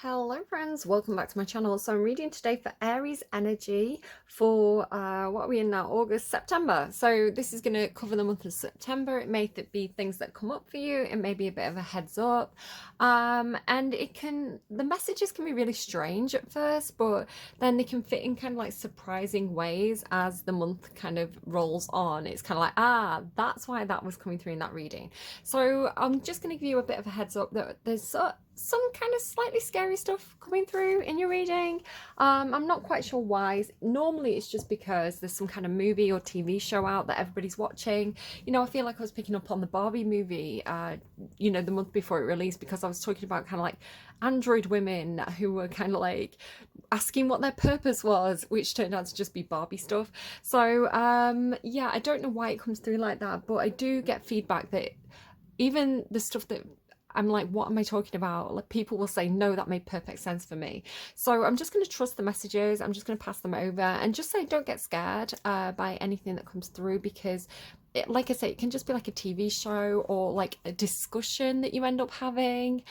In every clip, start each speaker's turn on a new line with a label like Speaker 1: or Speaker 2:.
Speaker 1: Hello friends, welcome back to my channel. So I'm reading today for Aries energy for what are we in now? August, September. So this is going to cover the month of September. It may be things that come up for you. It may be a bit of a heads up. And the messages can be really strange at first, but then they can fit in kind of like surprising ways as the month kind of rolls on. It's kind of like, that's why that was coming through in that reading. So I'm just going to give you a bit of a heads up that there's some kind of slightly scary stuff coming through in your reading. I'm not quite sure why. Normally it's just because there's some kind of movie or TV show out that everybody's watching. You know, I feel like I was picking up on the Barbie movie, the month before it released, because I was talking about kind of like android women who were kind of like asking what their purpose was, which turned out to just be Barbie stuff. So yeah, I don't know why it comes through like that, but I do get feedback that even the stuff that I'm like, what am I talking about? Like, people will say, no, that made perfect sense for me. So I'm just going to trust the messages. I'm just going to pass them over and just say, don't get scared by anything that comes through, because like I say, it can just be like a TV show or like a discussion that you end up having.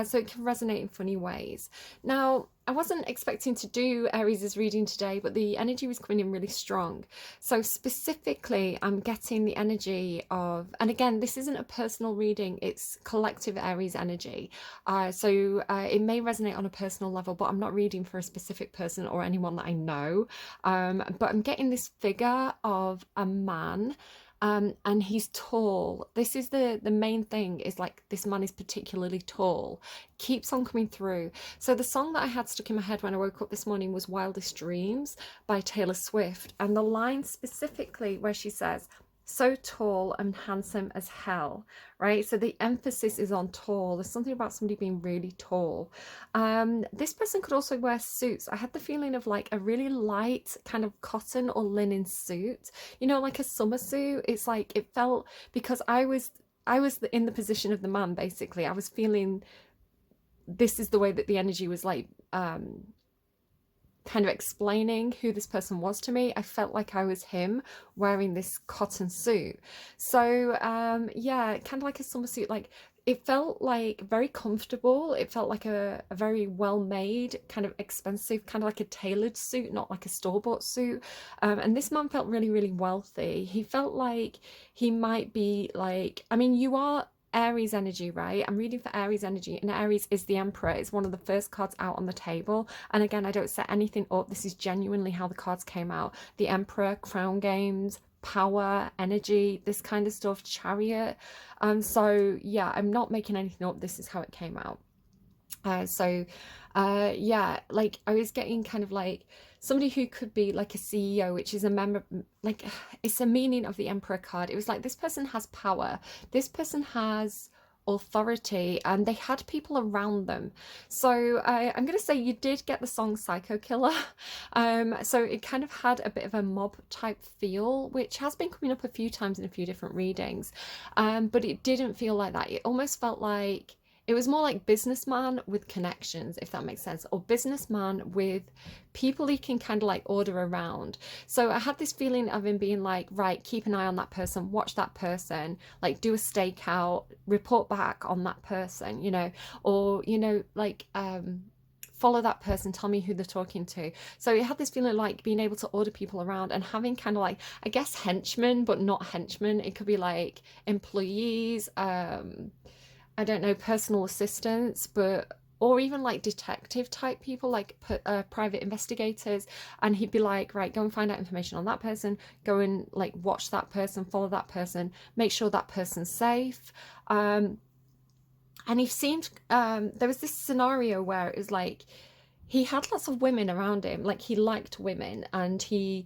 Speaker 1: So it can resonate in funny ways. Now, I wasn't expecting to do Aries' reading today, but the energy was coming in really strong. So specifically, I'm getting the energy of, and again, this isn't a personal reading, it's collective Aries energy. It may resonate on a personal level, but I'm not reading for a specific person or anyone that I know. But I'm getting this figure of a man. And he's tall. This is the main thing, is like this man is particularly tall. Keeps on coming through. So the song that I had stuck in my head when I woke up this morning was Wildest Dreams by Taylor Swift. And the line specifically where she says, so tall and handsome as hell, right? So the emphasis is on tall. There's something about somebody being really tall. This person could also wear suits. I had the feeling of like a really light kind of cotton or linen suit, you know, like a summer suit. It's like, it felt, because I was in the position of the man, basically. I was feeling, this is the way that the energy was like kind of explaining who this person was to me. I felt like I was him wearing this cotton suit. So yeah, kind of like a summer suit. Like, it felt like very comfortable. It felt like a very well made, kind of expensive, kind of like a tailored suit, not like a store-bought suit. And this man felt really, really wealthy. He felt like he might be like, I mean, you are Aries energy, right? I'm reading for Aries energy, and Aries is the Emperor. It's one of the first cards out on the table. And again, I don't set anything up. This is genuinely how the cards came out. The Emperor, Crown Games, power, energy, this kind of stuff, Chariot. So yeah, I'm not making anything up. This is how it came out. Yeah, like I was getting kind of like somebody who could be like a CEO, which is a member, like it's a meaning of the Emperor card. It was like, this person has power, this person has authority, and they had people around them. So I'm gonna say you did get the song Psycho Killer. So it kind of had a bit of a mob type feel, which has been coming up a few times in a few different readings. But it didn't feel like that. It almost felt like it was more like businessman with connections, if that makes sense, or businessman with people he can kind of like order around. So I had this feeling of him being like, right, keep an eye on that person, watch that person, like do a stakeout, report back on that person, you know, or, you know, like, follow that person, tell me who they're talking to. So it had this feeling like being able to order people around and having kind of like, I guess, henchmen, but not henchmen. It could be like employees, I don't know, personal assistants, but or even like detective type people, like private investigators. And he'd be like, right, go and find out information on that person, go and like watch that person, follow that person, make sure that person's safe. And he seemed, there was this scenario where it was like, he had lots of women around him, like he liked women, and he's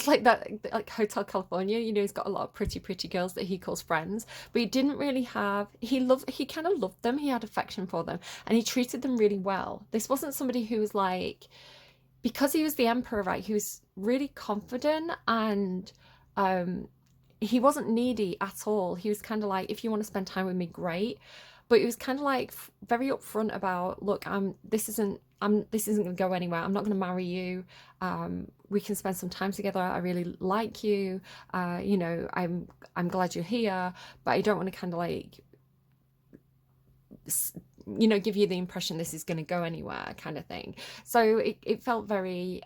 Speaker 1: like that, like Hotel California, you know, he's got a lot of pretty girls that he calls friends, but he didn't really have, he kind of loved them, he had affection for them, and he treated them really well. This wasn't somebody who was like, because he was the Emperor, right, he was really confident, and he wasn't needy at all. He was kind of like, if you want to spend time with me, great. But it was kind of like very upfront about, look, this isn't going to go anywhere. I'm not going to marry you. We can spend some time together. I really like you. You know, I'm glad you're here, but I don't want to kind of like you know, give you the impression this is going to go anywhere kind of thing. So it felt very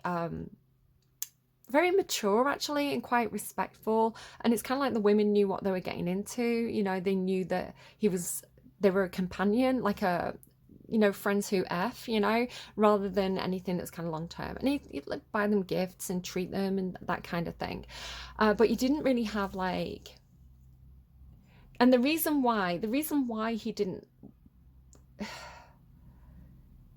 Speaker 1: very mature actually, and quite respectful. And it's kind of like the women knew what they were getting into. You know, they knew that they were a companion, like a, you know, friends who F, you know, rather than anything that's kind of long term. And he'd like buy them gifts and treat them and that kind of thing. But you didn't really have like, and the reason why he didn't,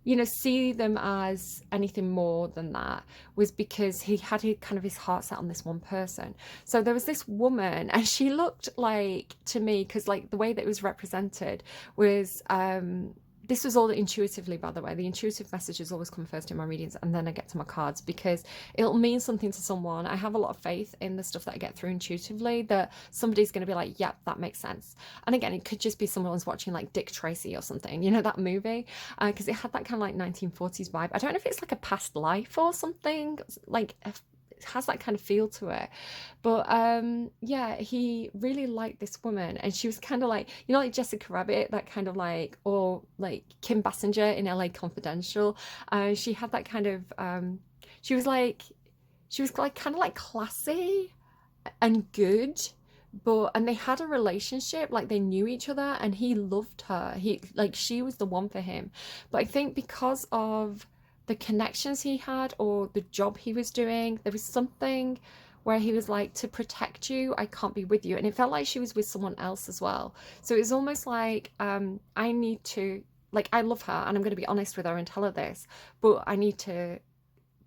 Speaker 1: you know, see them as anything more than that was because he had kind of his heart set on this one person. So there was this woman, and she looked like, to me, because like the way that it was represented was this was all intuitively, by the way. The intuitive messages always come first in my readings, and then I get to my cards, because it'll mean something to someone. I have a lot of faith in the stuff that I get through intuitively, that somebody's going to be like, yep, that makes sense. And again, it could just be someone's watching like Dick Tracy or something, you know, that movie, because it had that kind of like 1940s vibe. I don't know if it's like a past life or something, like it has that kind of feel to it. But yeah, he really liked this woman, and she was kind of like, you know, like Jessica Rabbit, that kind of like, or like Kim Basinger in LA Confidential. She had that kind of she was like kind of like classy and good, and they had a relationship, like they knew each other, and he loved her. He, like, she was the one for him. But I think because of the connections he had, or the job he was doing, there was something where he was like, to protect you, I can't be with you. And it felt like she was with someone else as well. So it was almost like, I need to, like, I love her and I'm going to be honest with her and tell her this, but I need to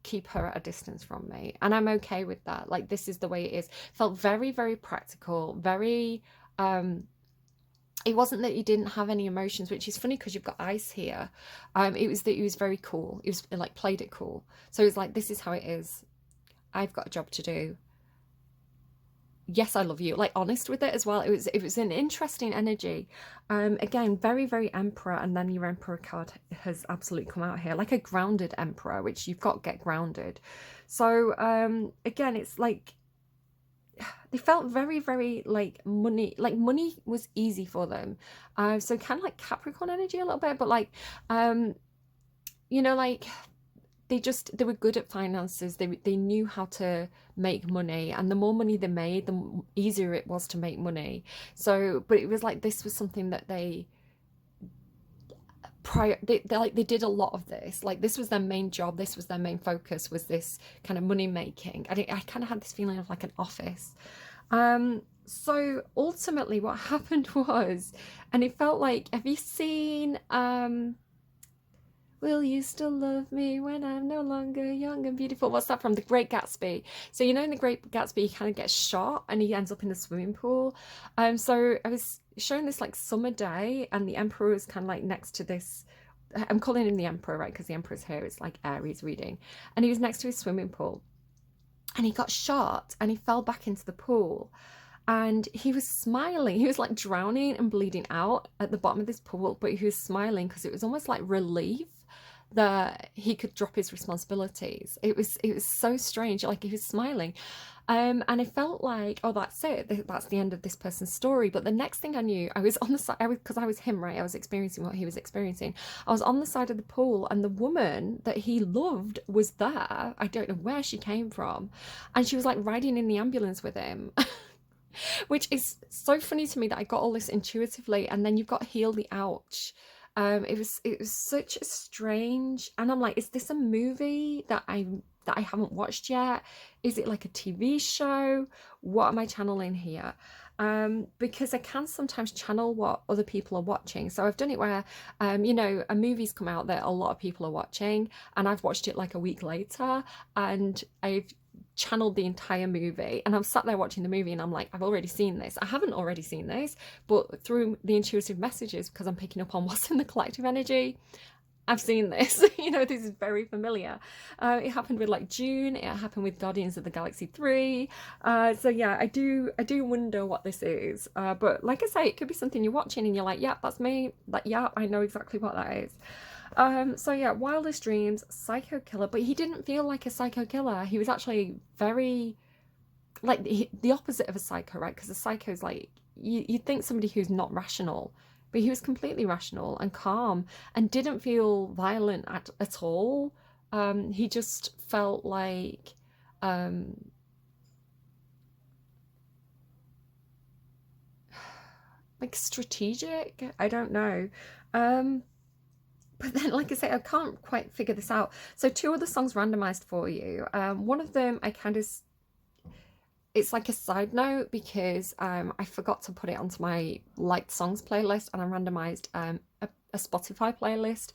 Speaker 1: keep her at a distance from me. And I'm okay with that. Like, this is the way it is. Felt very, very practical, very, it wasn't that you didn't have any emotions, which is funny because you've got ice here. It was that he was very cool. He was like, played it cool. So it was like, this is how it is. I've got a job to do. Yes, I love you. Like, honest with it as well. It was an interesting energy. Again, very, very emperor, and then your emperor card has absolutely come out here, like a grounded emperor, which you've got to get grounded. So again, it's like they felt very, very like money was easy for them. So kind of like Capricorn energy a little bit, but like you know, like they were good at finances. They knew how to make money, and the more money they made, the easier it was to make money. So, but it was like, this was something that they did a lot of this. Like, this was their main job, this was their main focus, was this kind of money making. I kind of had this feeling of like an office. So ultimately what happened was, and it felt like, have you seen Will you still love me when I'm no longer young and beautiful? What's that from? The Great Gatsby. So, you know, in The Great Gatsby, he kind of gets shot and he ends up in the swimming pool. So I was showing this like summer day, and the Emperor was kind of like next to this. I'm calling him the Emperor, right? Because the Emperor's here is like Aries reading. And he was next to his swimming pool, and he got shot and he fell back into the pool. And he was smiling. He was like drowning and bleeding out at the bottom of this pool, but he was smiling because it was almost like relief that he could drop his responsibilities. It was so strange. Like, he was smiling. And I felt like, oh, that's it. That's the end of this person's story. But the next thing I knew, I was on the side, because I was him, right? I was experiencing what he was experiencing. I was on the side of the pool, and the woman that he loved was there. I don't know where she came from. And she was like riding in the ambulance with him. Which is so funny to me that I got all this intuitively, and then you've got Heal the Ouch. It was such a strange, and I'm like, is this a movie that I haven't watched yet? Is it like a TV show? What am I channeling here? Because I can sometimes channel what other people are watching. So I've done it where, you know, a movie's come out that a lot of people are watching, and I've watched it like a week later, and I've channeled the entire movie, and I'm sat there watching the movie, and I'm like, I've already seen this. I haven't already seen this, but through the intuitive messages, because I'm picking up on what's in the collective energy, I've seen this. You know, this is very familiar. It happened with like June. It happened with Guardians of the Galaxy 3. So yeah, I do wonder what this is. But like I say, it could be something you're watching and you're like, yeah, that's me. Like, yeah, I know exactly what that is. So yeah, Wildest Dreams, psycho killer, but he didn't feel like a psycho killer. He was actually very, like, the opposite of a psycho, right? Because a psycho is like, you'd think somebody who's not rational, but he was completely rational and calm and didn't feel violent at all. He just felt um, like strategic. I don't know. Um, but then, like I say, I can't quite figure this out. So two other songs randomized for you. One of them I kind of, it's like a side note because I forgot to put it onto my liked songs playlist, and I randomized a Spotify playlist.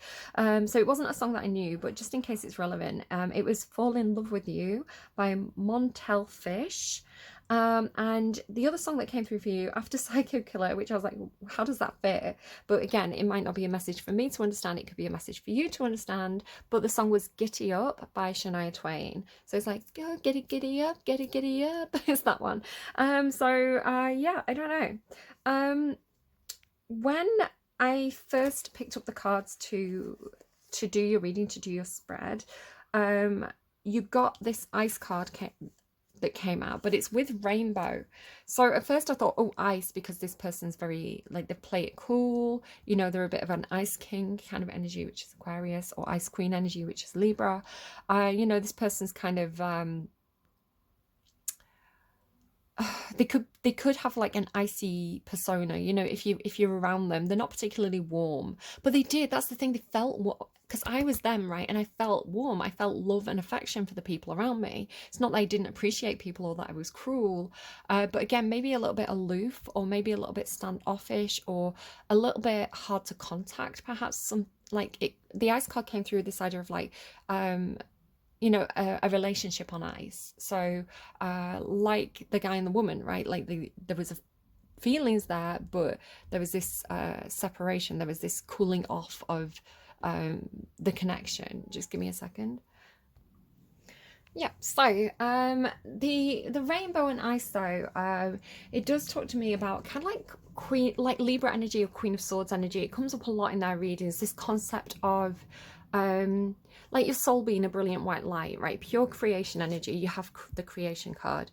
Speaker 1: So it wasn't a song that I knew, but just in case it's relevant, it was Fall in Love with You by Montel Fish. And the other song that came through for you after Psycho Killer, which I was like, how does that fit? But again, it might not be a message for me to understand. It could be a message for you to understand. But the song was Gitty Up by Shania Twain. So it's like, go get it, giddy up, get it, giddy up. It's that one. Yeah, I don't know. When I first picked up the cards to do your reading, to do your spread, you got this ice card that came out, but it's with rainbow. So at first I thought, oh, ice, because this person's very, like, they play it cool, you know, they're a bit of an ice king kind of energy, which is Aquarius, or ice queen energy, which is Libra. You know, this person's kind of they could have like an icy persona, you know, if you're around them. They're not particularly warm, but they did, that's the thing, they felt, because I was them, right? And I felt warm, I felt love and affection for the people around me. It's not that I didn't appreciate people or that I was cruel, but again, maybe a little bit aloof, or maybe a little bit standoffish, or a little bit hard to contact, perhaps. Some, like, it, the ice card came through this idea of like, you know, a relationship on ice. So like the guy and the woman, right? Like there was a feelings there, but there was this separation, there was this cooling off of the connection. Just give me a second. Yeah, so the rainbow and ice, though, it does talk to me about kind of like queen, like Libra energy or Queen of Swords energy. It comes up a lot in their readings, this concept of like your soul being a brilliant white light, right? Pure creation energy. You have the creation card.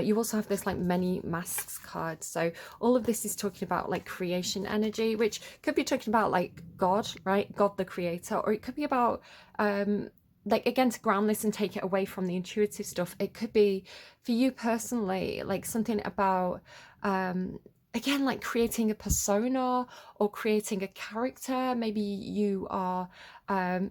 Speaker 1: You also have this like many masks card. So all of this is talking about like creation energy, which could be talking about like God, right? God the creator, or it could be about like, again, to ground this and take it away from the intuitive stuff, it could be for you personally like something about again, like creating a persona or creating a character. Maybe you are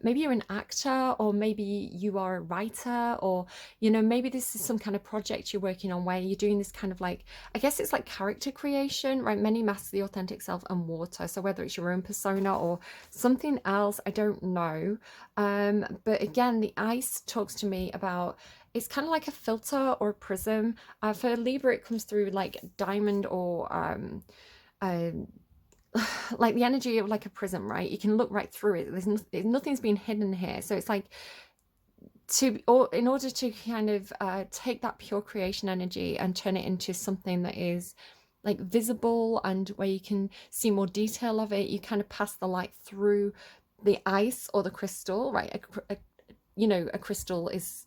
Speaker 1: maybe you're an actor, or maybe you are a writer, or, you know, maybe this is some kind of project you're working on where you're doing this kind of like, I guess it's like character creation, right? Many masks, the authentic self, and water. So whether it's your own persona or something else, I don't know. But again, the ice talks to me about, it's kind of like a filter or a prism. For Libra, it comes through like diamond, or like the energy of like a prism, right? You can look right through it. Nothing's been hidden here. So it's like, or in order to kind of take that pure creation energy and turn it into something that is like visible and where you can see more detail of it, you kind of pass the light through the ice or the crystal, right? You know, a crystal is,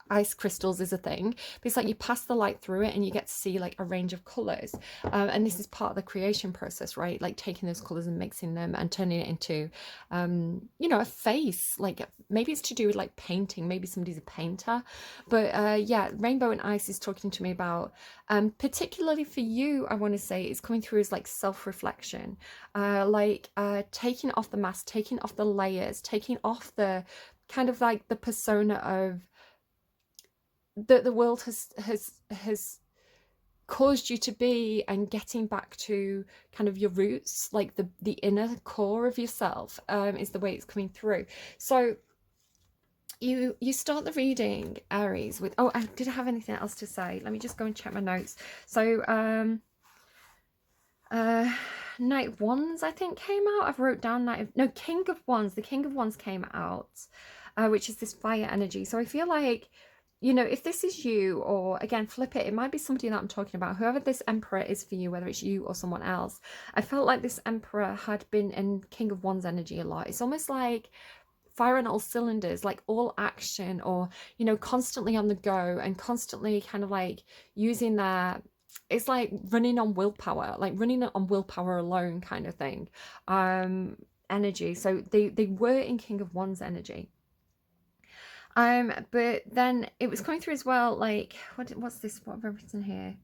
Speaker 1: ice crystals is a thing, but it's like you pass the light through it and you get to see like a range of colors, and this is part of the creation process, right? Like taking those colors and mixing them and turning it into you know, a face. Like maybe it's to do with like painting, maybe somebody's a painter. But yeah, rainbow and ice is talking to me about particularly for you, I want to say it's coming through as like self-reflection, like taking off the mask, taking off the layers, taking off the kind of like the persona of that the world has caused you to be, and getting back to kind of your roots, like the inner core of yourself, is the way it's coming through. So you start the reading, Aries, with, oh, I did have anything else to say. Let me just go and check my notes. So Knight of Wands, I think, came out. I've wrote down King of Wands. The King of Wands came out, which is this fire energy. So I feel like, you know, if this is you, or again, flip it, it might be somebody that I'm talking about, whoever this Emperor is for you, whether it's you or someone else. I felt like this Emperor had been in King of Wands energy a lot. It's almost like fire on all cylinders, like all action, or, you know, constantly on the go and constantly kind of like using their it's like running on willpower, like running on willpower alone kind of thing. Energy. So they were in King of Wands energy. But then it was coming through as well, like what's this? What have I written here?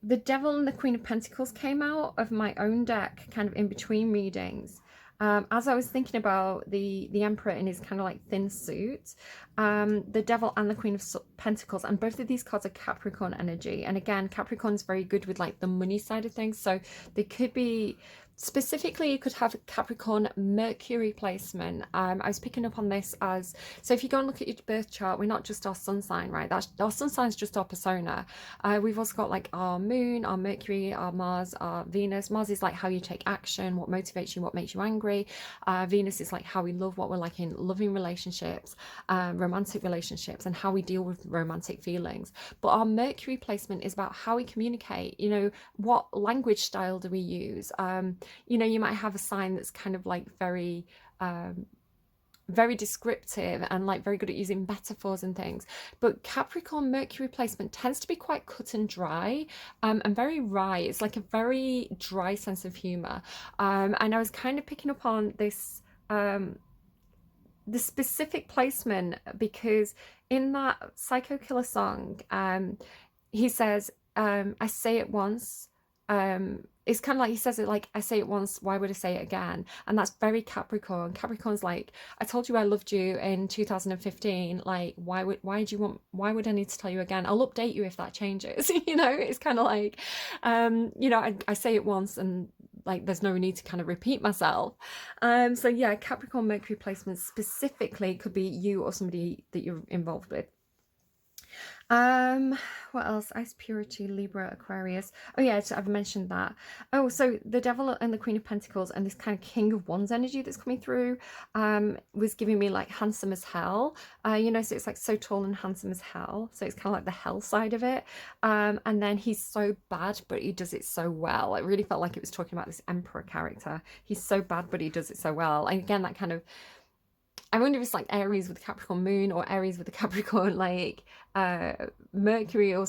Speaker 1: The Devil and the Queen of Pentacles came out of my own deck, kind of in between readings. As I was thinking about the Emperor in his kind of like thin suit, the Devil and the Queen of Pentacles, and both of these cards are Capricorn energy. And again, Capricorn's very good with like the money side of things. So they could be, specifically, you could have a Capricorn Mercury placement. I was picking up on this as, so if you go and look at your birth chart, we're not just our sun sign, right? That's, our sun sign is just our persona. We've also got like our moon, our Mercury, our Mars, our Venus. Mars is like how you take action, what motivates you, what makes you angry. Venus is like how we love, what we're like in loving relationships, romantic relationships, and how we deal with romantic feelings. But our Mercury placement is about how we communicate, you know, what language style do we use? You know, you might have a sign that's kind of like very very descriptive and like very good at using metaphors and things, but Capricorn Mercury placement tends to be quite cut and dry, and very wry. It's like a very dry sense of humor, and I was kind of picking up on this, the specific placement, because in that Psycho Killer song, he says, I say it once, it's kind of like he says it like, I say it once, why would I say it again? And that's very Capricorn. Capricorn's like, I told you I loved you in 2015, like why would I need to tell you again? I'll update you if that changes. You know, it's kind of like, you know, I say it once and like there's no need to kind of repeat myself. So yeah, Capricorn Mercury placement specifically could be you or somebody that you're involved with. What else? Ice, Purity, Libra, Aquarius. Oh yeah, I've mentioned that. Oh, so the Devil and the Queen of Pentacles and this kind of King of Wands energy that's coming through was giving me like handsome as hell. You know, so it's like so tall and handsome as hell. So it's kind of like the hell side of it. And then he's so bad, but he does it so well. It really felt like it was talking about this Emperor character. He's so bad, but he does it so well. And again, that kind of, I wonder if it's like Aries with the Capricorn moon or Aries with the Capricorn like Mercury or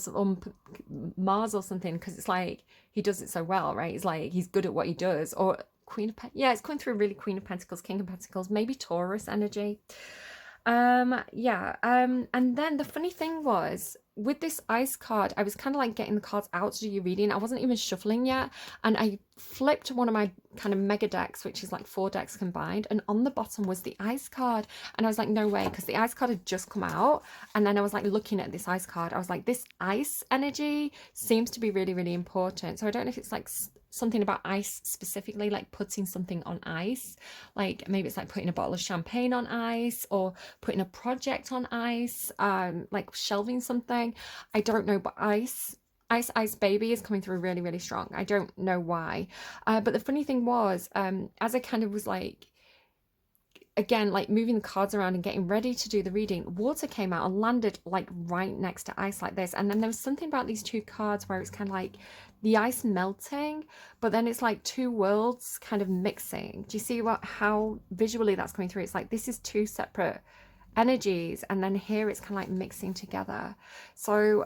Speaker 1: Mars or something, because it's like he does it so well, right? It's like he's good at what he does. Or yeah, it's coming through really Queen of Pentacles, King of Pentacles, maybe Taurus energy. Yeah, and then the funny thing was, with this ice card, I was kind of like getting the cards out to do your reading. I wasn't even shuffling yet, and I flipped one of my kind of mega decks, which is like 4 decks combined, and on the bottom was the ice card, and I was like, no way, because the ice card had just come out. And then I was like looking at this ice card, I was like, this ice energy seems to be really, really important. So I don't know if it's like something about ice specifically, like putting something on ice, like maybe it's like putting a bottle of champagne on ice, or putting a project on ice, like shelving something. I don't know, but ice baby is coming through really, really strong. I don't know why, but the funny thing was, as I kind of was like, again, like moving the cards around and getting ready to do the reading, water came out and landed like right next to ice like this. And then there was something about these 2 cards where it's kind of like the ice melting, but then it's like 2 worlds kind of mixing. Do you see how visually that's coming through? It's like this is 2 separate energies, and then here it's kind of like mixing together. So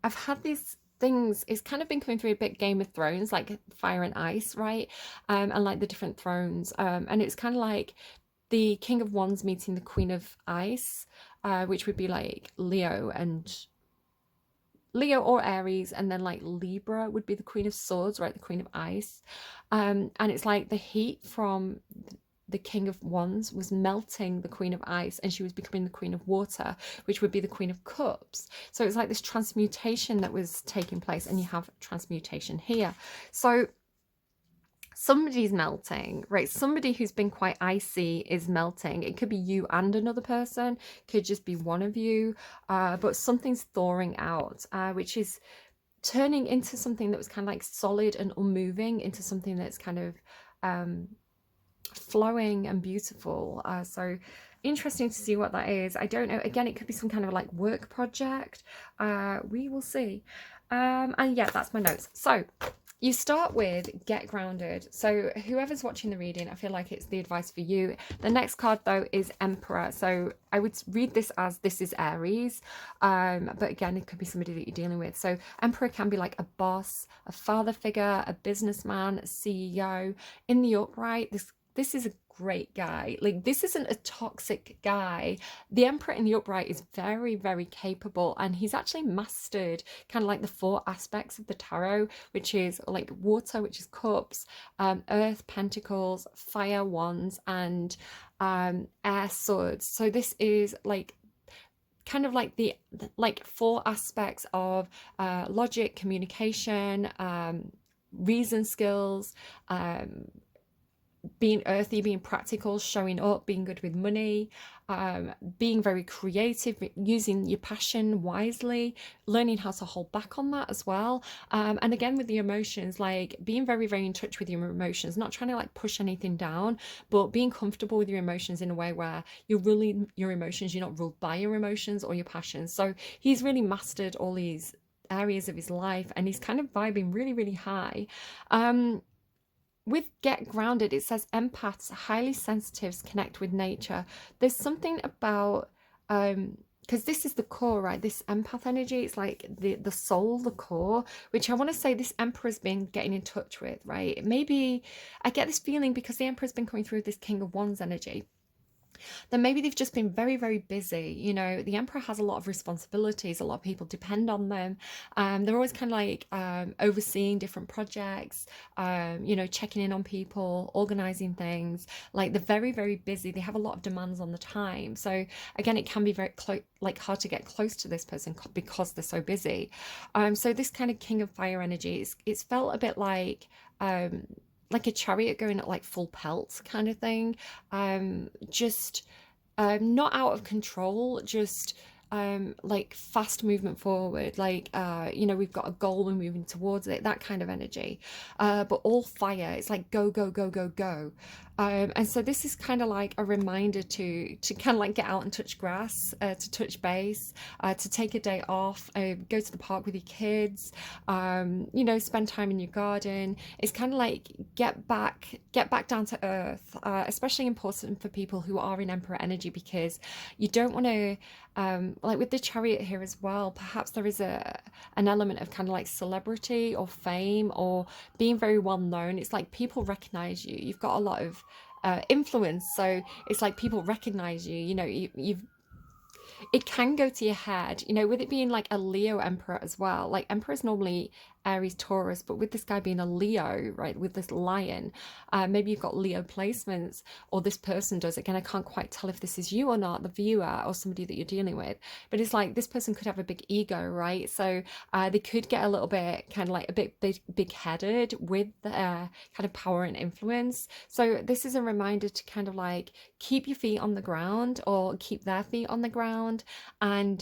Speaker 1: I've had these things, it's kind of been coming through a bit Game of Thrones, like fire and ice, right? And like the different thrones, and it's kind of like the King of Wands meeting the Queen of Ice, which would be like Leo or Aries, and then like Libra would be the Queen of Swords, right? The Queen of Ice. And it's like the heat from the King of Wands was melting the Queen of Ice, and she was becoming the Queen of Water, which would be the Queen of Cups. So it's like this transmutation that was taking place, and you have transmutation here. So somebody's melting, right? Somebody who's been quite icy is melting. It could be you and another person, could just be one of you, but something's thawing out, which is turning into something that was kind of like solid and unmoving into something that's kind of flowing and beautiful. So interesting to see what that is. I don't know, again, it could be some kind of like work project. We will see. And yeah, that's my notes. So You start with get grounded. So whoever's watching the reading, I feel like it's the advice for you. The next card though is Emperor. So I would read this as this is Aries. But again, it could be somebody that you're dealing with. So Emperor can be like a boss, a father figure, a businessman, a CEO. In the upright, this is a great guy. Like, this isn't a toxic guy. The Emperor in the upright is very, very capable, and he's actually mastered kind of like the 4 aspects of the tarot, which is like water, which is cups, earth, pentacles, fire, wands, and air, swords. So this is like kind of like the 4 aspects of logic, communication, reason skills, being earthy, being practical, showing up, being good with money, being very creative, using your passion wisely, learning how to hold back on that as well. And again, with the emotions, like being very, very in touch with your emotions, not trying to like push anything down, but being comfortable with your emotions in a way where you're ruling your emotions, you're not ruled by your emotions or your passions. So he's really mastered all these areas of his life, and he's kind of vibing really, really high. With get grounded, it says empaths, highly sensitives, connect with nature. There's something about because this is the core, right? This empath energy, it's like the soul, the core, which I want to say this Emperor's been getting in touch with, right? Maybe I get this feeling because the Emperor's been coming through this King of Wands energy, then maybe they've just been very, very busy. You know, the Emperor has a lot of responsibilities, a lot of people depend on them. They're always kind of like overseeing different projects, you know, checking in on people, organizing things. Like, they're very, very busy. They have a lot of demands on the time. So again, it can be very like hard to get close to this person because they're so busy. So this kind of King of Fire energy, it's felt a bit like a chariot going at like full pelt kind of thing. Just not out of control, just like fast movement forward, like you know, we've got a goal, we're moving towards it, that kind of energy. But all fire, it's like go, go, go, go, go. And so this is kind of like a reminder to kind of like get out and touch grass, to touch base, to take a day off, go to the park with your kids, you know, spend time in your garden. It's kind of like get back down to earth. Especially important for people who are in Emperor energy, because you don't want to like with the chariot here as well, perhaps there is an element of kind of like celebrity or fame or being very well known. It's like people recognize you, you've got a lot of influence, so it's like people recognize you, you know, you've it can go to your head, you know, with it being like a Leo Emperor as well. Like, Emperor is normally Aries, Taurus, but with this guy being a Leo, right, with this lion, maybe you've got Leo placements, or this person does. Again, I can't quite tell if this is you or not, the viewer or somebody that you're dealing with, but it's like this person could have a big ego, right? So they could get a little bit kind of like a bit big-headed with their kind of power and influence. So this is a reminder to kind of like keep your feet on the ground, or keep their feet on the ground, and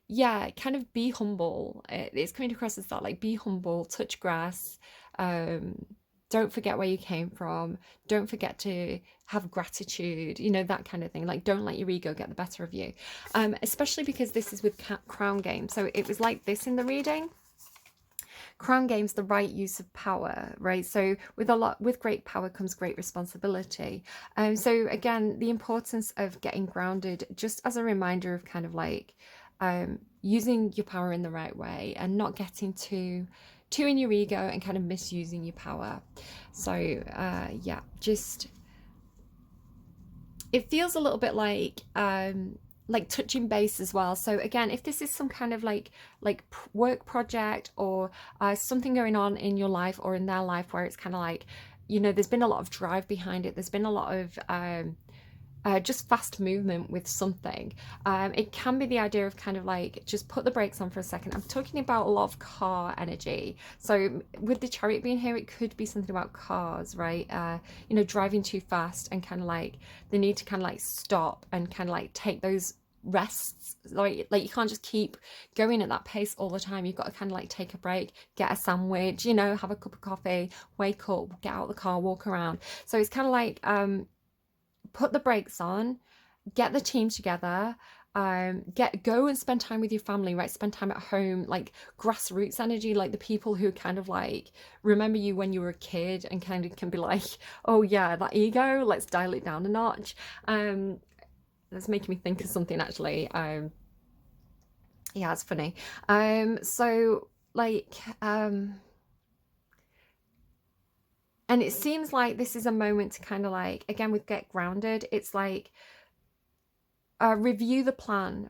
Speaker 1: yeah, kind of be humble. It's coming across as that, like, be humble, touch grass, don't forget where you came from, don't forget to have gratitude, you know, that kind of thing. Like, don't let your ego get the better of you, especially because this is with crown game. So it was like this in the reading. Crown game's the right use of power, right? So with great power comes great responsibility. So again, the importance of getting grounded, just as a reminder of kind of like using your power in the right way, and not getting too in your ego and kind of misusing your power. So yeah, just it feels a little bit like touching base as well. So again, if this is some kind of like work project, or something going on in your life or in their life where it's kind of like, you know, there's been a lot of drive behind it, there's been a lot of just fast movement with something. It can be the idea of kind of like just put the brakes on for a second. I'm talking about a lot of car energy. So with the chariot being here, it could be something about cars, right? You know, driving too fast, and kind of like the need to kind of like stop and kind of like take those rests. Like you can't just keep going at that pace all the time. You've got to kind of like take a break, get a sandwich, you know, have a cup of coffee, wake up, get out of the car, walk around. So it's kind of like put the brakes on, get the team together, go and spend time with your family, right? Spend time at home, like grassroots energy, like the people who kind of like remember you when you were a kid and kind of can be like, oh yeah, that ego, let's dial it down a notch. That's making me think of something actually. Yeah, it's funny. So like and it seems like this is a moment to kind of like, again, with get grounded, it's like review the plan,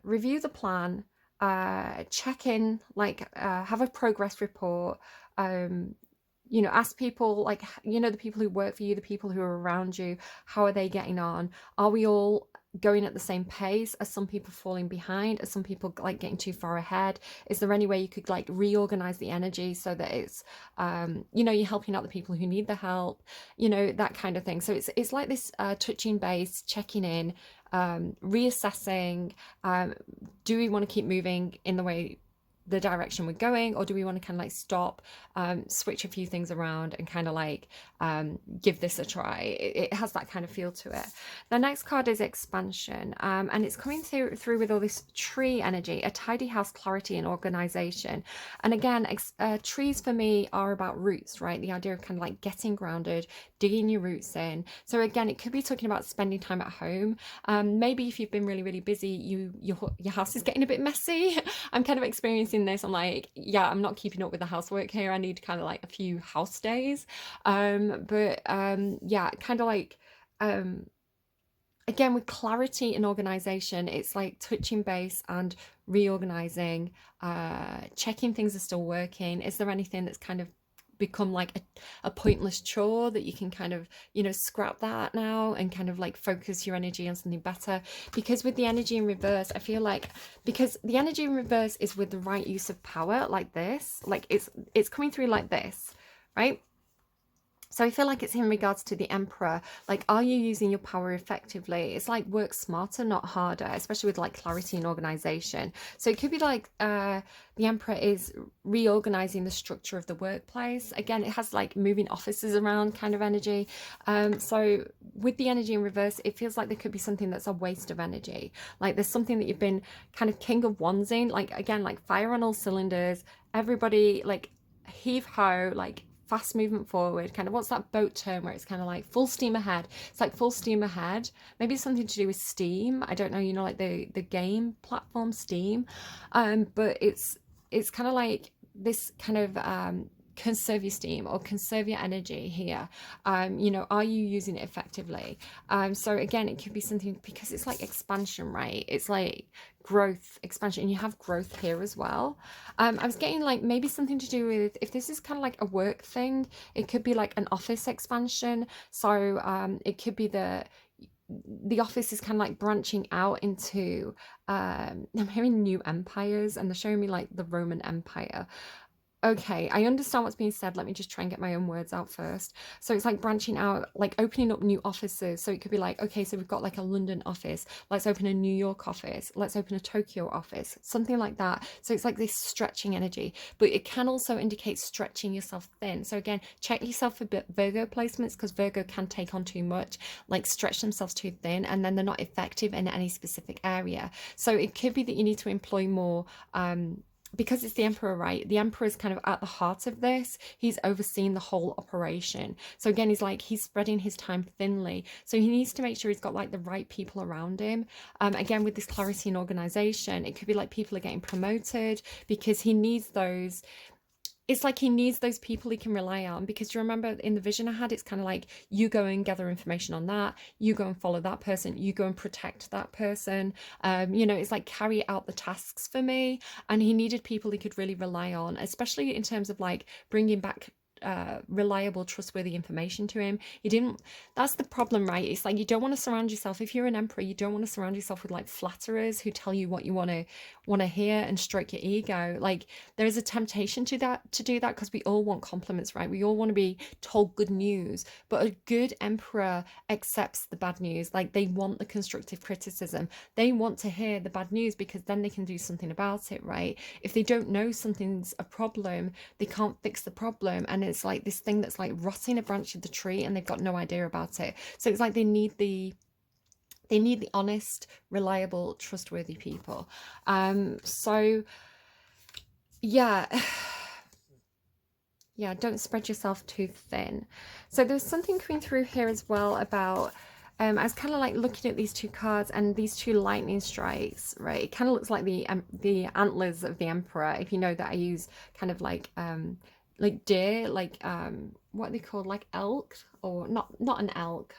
Speaker 1: check in, like have a progress report, you know, ask people, like, you know, the people who work for you, the people who are around you, how are they getting on? Are we all going at the same pace? Are some people falling behind? Are some people like getting too far ahead? Is there any way you could like reorganize the energy so that it's you know, you're helping out the people who need the help, you know, that kind of thing. So it's like this touching base, checking in, reassessing, do we want to keep moving in the way, the direction we're going, or do we want to kind of like stop, switch a few things around and kind of like give this a try? It has that kind of feel to it. The next card is expansion, and it's coming through with all this tree energy, a tidy house, clarity and organization. And again, trees for me are about roots, right? The idea of kind of like getting grounded, digging your roots in. So again, it could be talking about spending time at home. Maybe if you've been really, really busy, your house is getting a bit messy. I'm kind of experiencing this. I'm like, yeah, I'm not keeping up with the housework here. I need kind of like a few house days. Yeah, kind of like again, with clarity and organization, it's like touching base and reorganizing, checking things are still working. Is there anything that's kind of become like a pointless chore that you can kind of, you know, scrap that now and kind of like focus your energy on something better? Because with the energy in reverse, I feel like, because the energy in reverse is with the right use of power, like this, like it's coming through like this, right? So I feel like it's in regards to the Emperor. Like, are you using your power effectively? It's like work smarter, not harder, especially with like clarity and organization. So it could be like the Emperor is reorganizing the structure of the workplace. Again, it has like moving offices around kind of energy. So with the energy in reverse, it feels like there could be something that's a waste of energy. Like there's something that you've been kind of king of wands in. Like, again, like fire on all cylinders. Everybody like heave ho, like fast movement forward, kind of, what's that boat term where it's kind of like full steam ahead? It's like full steam ahead. Maybe it's something to do with Steam, I don't know, you know, like the game platform Steam. But it's kind of like this kind of conserve your steam or conserve your energy here. You know, are you using it effectively? So again, it could be something, because it's like expansion, right? It's like growth, expansion, and you have growth here as well. I was getting like maybe something to do with, if this is kind of like a work thing, it could be like an office expansion. So it could be the office is kind of like branching out into I'm hearing new empires, and they're showing me like the Roman Empire. Okay, I understand what's being said. Let me just try and get my own words out first. So it's like branching out, like opening up new offices. So it could be like, okay, so we've got like a London office. Let's open a New York office. Let's open a Tokyo office, something like that. So it's like this stretching energy, but it can also indicate stretching yourself thin. So again, check yourself for Virgo placements, because Virgo can take on too much, like stretch themselves too thin, and then they're not effective in any specific area. So it could be that you need to employ more, because it's the Emperor, right? The Emperor is kind of at the heart of this. He's overseeing the whole operation. So again, he's spreading his time thinly. So he needs to make sure he's got like the right people around him. Again, with this clarity and organization, it could be like people are getting promoted, because he needs those. It's like he needs those people he can rely on, because you remember in the vision I had, it's kind of like you go and gather information on that, you go and follow that person, you go and protect that person. You know, it's like carry out the tasks for me. And he needed people he could really rely on, especially in terms of like bringing back reliable, trustworthy information to him. He didn't. That's the problem, right? It's like you don't want to surround yourself, if you're an emperor, you don't want to surround yourself with like flatterers who tell you what you want to hear and stroke your ego. Like there is a temptation to do that, because we all want compliments, right? We all want to be told good news, but a good emperor accepts the bad news. Like they want the constructive criticism. They want to hear the bad news, because then they can do something about it, right? If they don't know something's a problem, they can't fix the problem, and it's like this thing that's like rotting a branch of the tree and they've got no idea about it. So it's like they need the They need the honest, reliable, trustworthy people. So yeah, yeah, don't spread yourself too thin. So there's something coming through here as well about, I was kind of like looking at these two cards and these two lightning strikes, right? It kind of looks like the antlers of the emperor. If you know that I use kind of like deer, what are they called, like elk, or not an elk,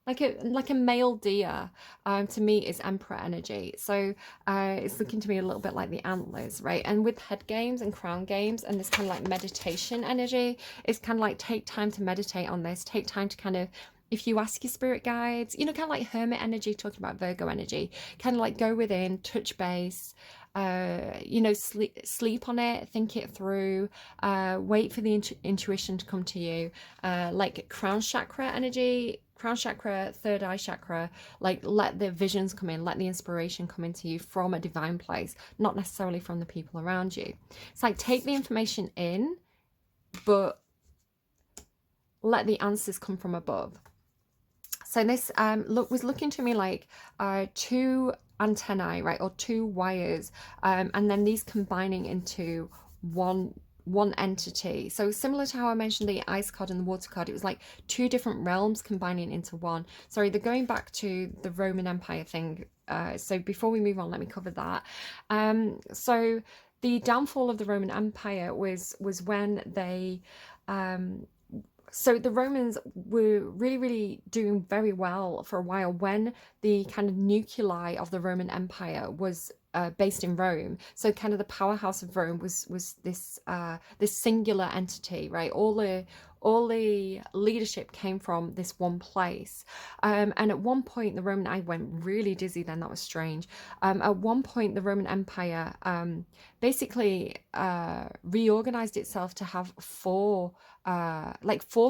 Speaker 1: like a male deer. To me is emperor energy, so it's looking to me a little bit like the antlers, right? And with head games and crown games and this kind of like meditation energy, it's kind of like take time to meditate on this, take time to kind of, if you ask your spirit guides, you know, kind of like hermit energy, talking about Virgo energy, kind of like go within, touch base, you know, sleep on it, think it through, wait for the intuition to come to you, like crown chakra energy, crown chakra, third eye chakra, like let the visions come in, let the inspiration come into you from a divine place, not necessarily from the people around you. It's like take the information in, but let the answers come from above. So this was looking to me like two antennae, right, or two wires, and then these combining into one entity. So similar to how I mentioned the ice card and the water card, it was like two different realms combining into one. Sorry, they're going back to the Roman Empire thing. So before we move on, let me cover that. So the downfall of the Roman Empire was when they so the Romans were really, really doing very well for a while when the kind of nuclei of the Roman Empire was based in Rome. So kind of the powerhouse of Rome was this singular entity, right? All the leadership came from this one place. And at one point, the Roman, I went really dizzy then, that was strange. At one point, the Roman Empire basically reorganized itself to have four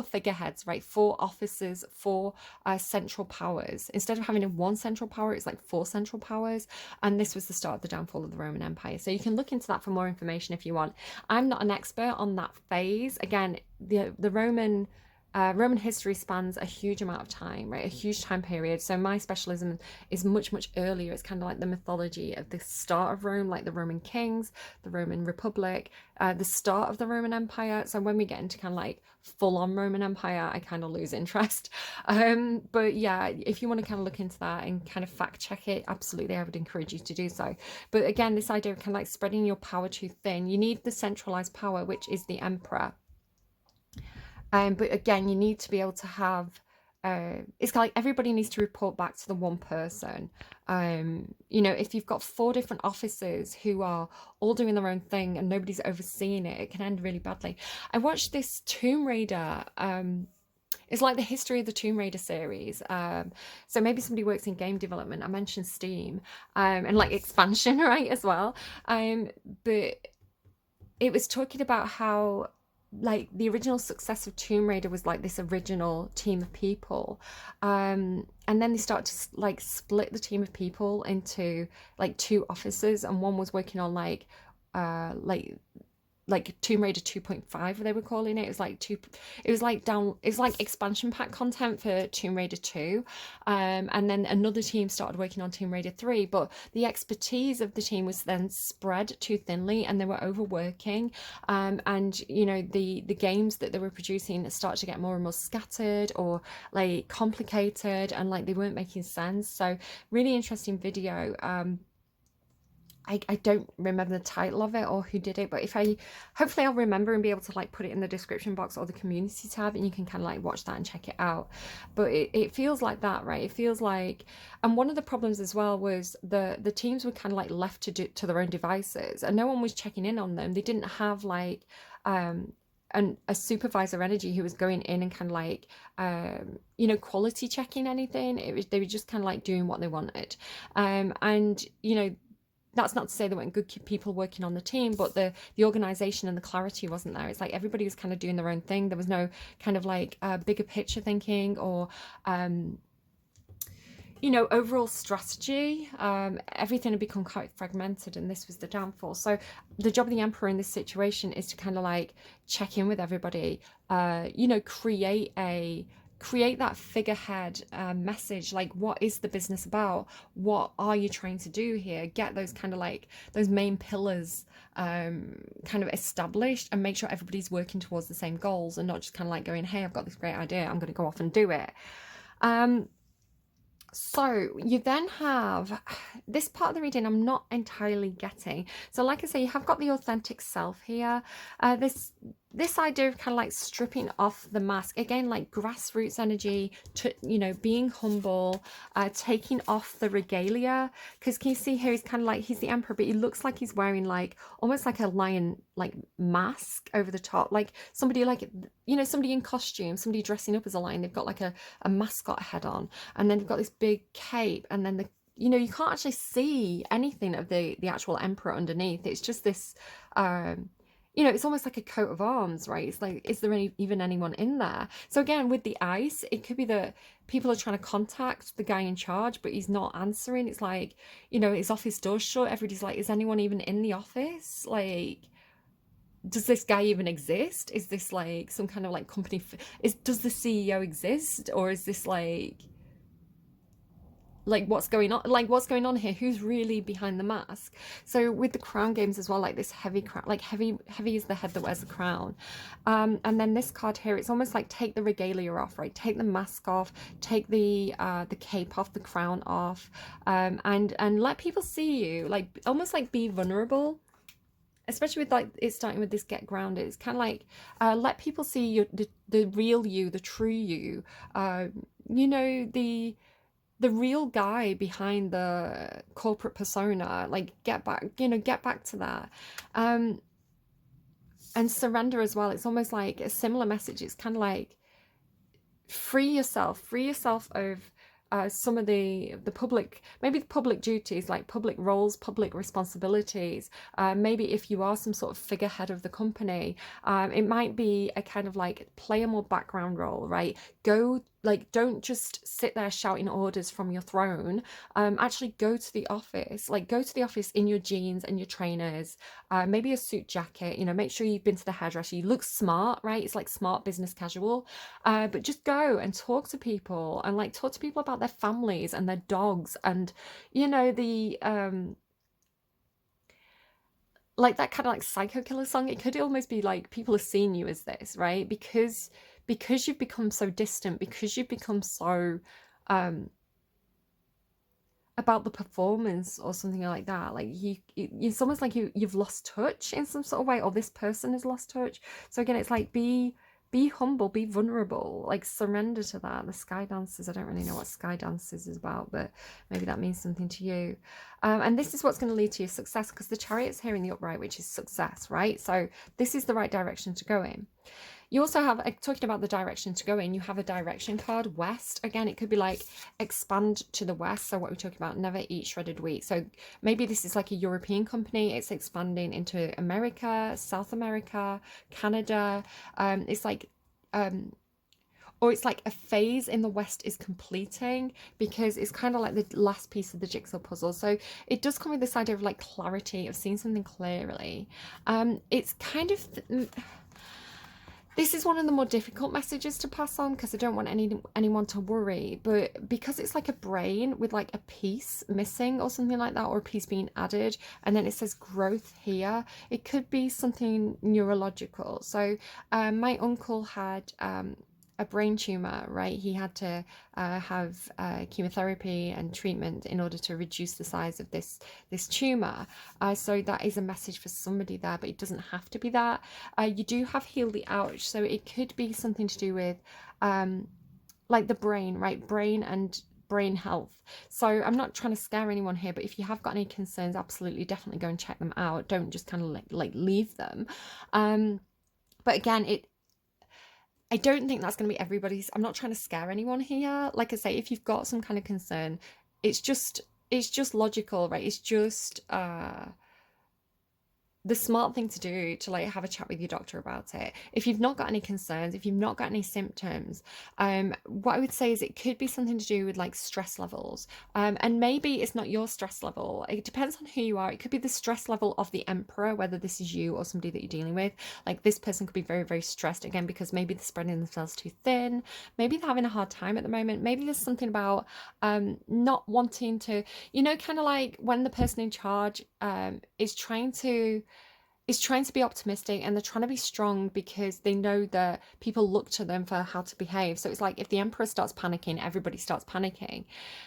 Speaker 1: figureheads, right? Four officers, four central powers. Instead of having one central power, it's like four central powers. And this was the start of the downfall of the Roman Empire. So you can look into that for more information if you want. I'm not an expert on that phase. Again, the Roman history spans a huge amount of time, right? A huge time period. So my specialism is much, much earlier. It's kind of like the mythology of the start of Rome, like the Roman kings, the Roman Republic, the start of the Roman Empire. So when we get into kind of like full-on Roman Empire, I kind of lose interest. But yeah, if you want to kind of look into that and kind of fact check it, absolutely, I would encourage you to do so. But again, this idea of kind of like spreading your power too thin, you need the centralized power, which is the emperor. But again, you need to be able to have, it's like everybody needs to report back to the one person. You know, if you've got four different officers who are all doing their own thing and nobody's overseeing it, it can end really badly. I watched this Tomb Raider, it's like the history of the Tomb Raider series. So maybe somebody works in game development. I mentioned Steam, and like expansion, right, as well. But it was talking about how like the original success of Tomb Raider was like this original team of people, and then they start to like split the team of people into like two officers, and one was working on uh like Tomb Raider 2.5, they were calling it. It was like expansion pack content for Tomb Raider 2. And then another team started working on Tomb Raider 3, but the expertise of the team was then spread too thinly and they were overworking. And you know, the games that they were producing started to get more and more scattered or like complicated, and like they weren't making sense. So really interesting video. I don't remember the title of it or who did it, but hopefully I'll remember and be able to like put it in the description box or the community tab, and you can kind of like watch that and check it out. But it feels like that, right? It feels like, and one of the problems as well was the teams were kind of like left to their own devices, and no one was checking in on them. They didn't have like a supervisor energy who was going in and kind of like you know, quality checking anything. They were just kind of like doing what they wanted, and you know, that's not to say there weren't good people working on the team, but the organization and the clarity wasn't there. It's like everybody was kind of doing their own thing. There was no kind of like bigger picture thinking or you know, overall strategy. Everything had become quite fragmented, and this was the downfall. So the job of the emperor in this situation is to kind of like check in with everybody, you know, create a create that figurehead message. Like, what is the business about? What are you trying to do here? Get those kind of like those main pillars kind of established, and make sure everybody's working towards the same goals, and not just kind of like going, hey, I've got this great idea, I'm going to go off and do it. So you then have this part of the reading I'm not entirely getting. So like I say, you have got the authentic self here. This idea of kind of like stripping off the mask, again, like grassroots energy, to, you know, being humble, taking off the regalia. Because can you see here, he's kind of like, he's the emperor, but he looks like he's wearing like almost like a lion like mask over the top, like somebody, like, you know, somebody in costume, somebody dressing up as a lion. They've got like a mascot head on, and then they've got this big cape, and then the, you know, you can't actually see anything of the actual emperor underneath. It's just this you know, it's almost like a coat of arms, right? It's like, is there even anyone in there? So again, with the ice, it could be that people are trying to contact the guy in charge, but he's not answering. It's like, you know, his office door's shut. Everybody's like, is anyone even in the office? Like, does this guy even exist? Is this like some kind of like company? Does the CEO exist? Or is this like what's going on, like what's going on here, who's really behind the mask? So with the crown games as well, like this heavy crown, like heavy is the head that wears the crown, and then this card here, it's almost like take the regalia off, right? Take the mask off, take the cape off, the crown off, and let people see you, like almost like be vulnerable, especially with like it's starting with this get grounded. It's kind of like let people see you, the real you, the true you, you know, the real guy behind the corporate persona. Like, get back, you know, get back to that. And surrender as well. It's almost like a similar message. It's kind of like free yourself of some of the public, maybe the public duties, like public roles, public responsibilities. Maybe if you are some sort of figurehead of the company, it might be a kind of like play a more background role, right? Go, like, don't just sit there shouting orders from your throne. Actually go to the office, like go to the office in your jeans and your trainers, maybe a suit jacket, you know, make sure you've been to the hairdresser, you look smart, right? It's like smart business casual, but just go and talk to people, and like talk to people about their families and their dogs, and, you know, the like that kind of like psycho killer song. It could almost be like people are seeing you as this, right? Because you've become so distant, because you've become so about the performance or something like that. Like it's almost like you've lost touch in some sort of way, or this person has lost touch. So again, it's like be humble, be vulnerable, like surrender to that. The sky dancers, I don't really know what sky dancers is about, but maybe that means something to you. And this is what's going to lead to your success, because the chariot's here in the upright, which is success, right? So this is the right direction to go in. You also have, talking about the direction to go in, you have a direction card, west. Again, it could be like expand to the west. So what we're talking about, never eat shredded wheat. So maybe this is like a European company. It's expanding into America, South America, Canada. It's like, or it's like a phase in the west is completing, because it's kind of like the last piece of the jigsaw puzzle. So it does come with this idea of like clarity, of seeing something clearly. It's kind of... This is one of the more difficult messages to pass on, because I don't want anyone to worry, but because it's like a brain with like a piece missing or something like that, or a piece being added, and then it says growth here, it could be something neurological. So my uncle had a brain tumor, right? He had to have chemotherapy and treatment in order to reduce the size of this tumor. So that is a message for somebody there, but it doesn't have to be that. You do have heal the ouch, so it could be something to do with like the brain, right? Brain and brain health. So I'm not trying to scare anyone here, but if you have got any concerns, absolutely, definitely go and check them out. Don't just kind of like leave them. But again, I don't think that's going to be everybody's. I'm not trying to scare anyone here. Like I say, if you've got some kind of concern, it's just logical, right? It's just the smart thing to do to like have a chat with your doctor about it. If you've not got any concerns, if you've not got any symptoms, what I would say is it could be something to do with like stress levels. And maybe it's not your stress level. It depends on who you are. It could be the stress level of the emperor, whether this is you or somebody that you're dealing with. Like this person could be very, very stressed again because maybe they're spreading themselves too thin. Maybe they're having a hard time at the moment. Maybe there's something about not wanting to, kind of like when the person in charge is trying to be optimistic and they're trying to be strong because they know that people look to them for how to behave. So it's like if the emperor starts panicking, everybody starts panicking,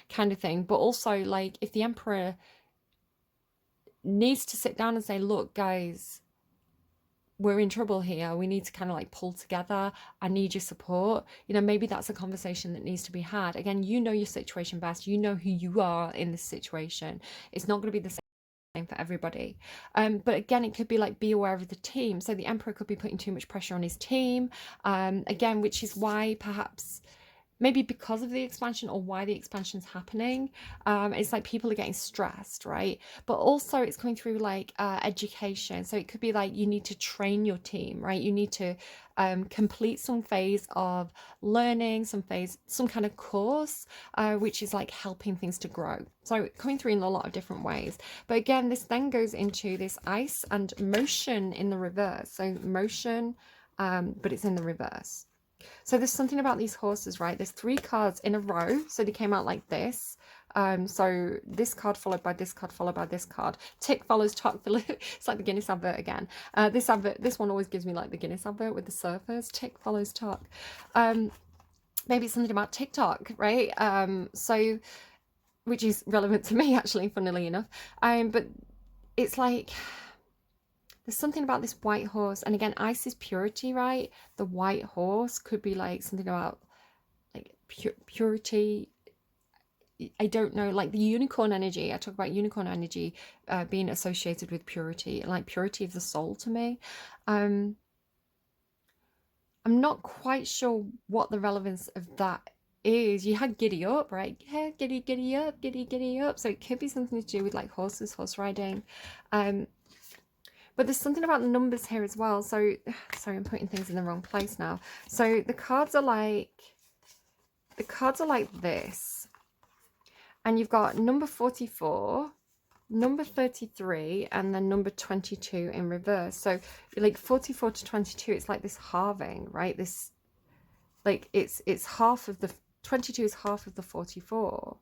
Speaker 1: kind of thing. But also like if the emperor needs to sit down and say, look guys, we're in trouble here, we need to kind of like pull together, I need your support, maybe that's a conversation that needs to be had. Again, you know your situation best, you know who you are in this situation. It's not going to be the same for everybody. But again, it could be like be aware of the team. So the emperor could be putting too much pressure on his team, again, which is why perhaps maybe because of the expansion or why the expansion's happening, it's like people are getting stressed, right? But also it's coming through like education. So it could be like you need to train your team, right? You need to complete some phase of learning, some kind of course, which is like helping things to grow. So coming through in a lot of different ways. But again, this then goes into this ice and motion in the reverse. So motion, but it's in the reverse. So there's something about these horses, right? There's 3 cards in a row. So they came out like this. So this card followed by this card followed by this card. Tick follows tock. It's like the Guinness advert again. This one always gives me like the Guinness advert with the surfers. Tick follows tock. Maybe it's something about TikTok, right? So which is relevant to me actually, funnily enough. But it's like there's something about this white horse, and again, ice is purity, right? The white horse could be like something about like purity. I don't know, like the unicorn energy. I talk about unicorn energy being associated with purity, like purity of the soul to me. I'm not quite sure what the relevance of that is. You had giddy up, right? Yeah, giddy up, giddy up. So it could be something to do with like horses, horse riding. But there's something about the numbers here as well. So, sorry, I'm putting things in the wrong place now. So the cards are like this. And you've got number 44, number 33, and then number 22 in reverse. So like 44 to 22, it's like this halving, right? This, like it's half of the, 22 is half of the 44.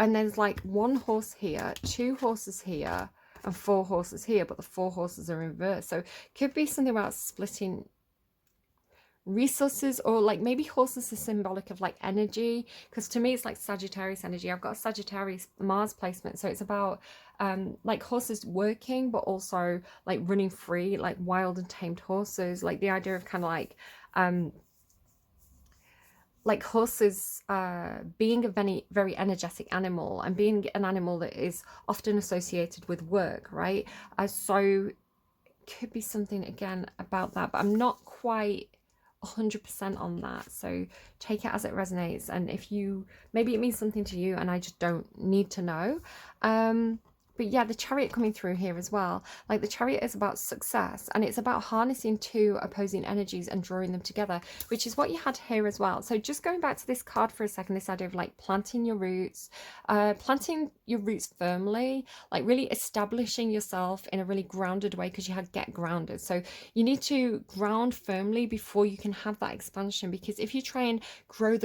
Speaker 1: And there's like 1 horse here, 2 horses here, and 4 horses here, but the 4 horses are in reverse. So it could be something about splitting resources, or like maybe horses are symbolic of like energy, because to me it's like Sagittarius energy. I've got a Sagittarius Mars placement, so it's about like horses working but also like running free, like wild and tamed horses, like the idea of kind of like horses being a very, very energetic animal, and being an animal that is often associated with work, right? So could be something again about that, but I'm not quite 100% on that. So take it as it resonates, and if you, maybe it means something to you and I just don't need to know. But yeah, the Chariot coming through here as well. Like the Chariot is about success, and it's about harnessing 2 opposing energies and drawing them together, which is what you had here as well. So just going back to this card for a second, this idea of like planting your roots firmly, like really establishing yourself in a really grounded way, because you had get grounded. So you need to ground firmly before you can have that expansion, because if you try and grow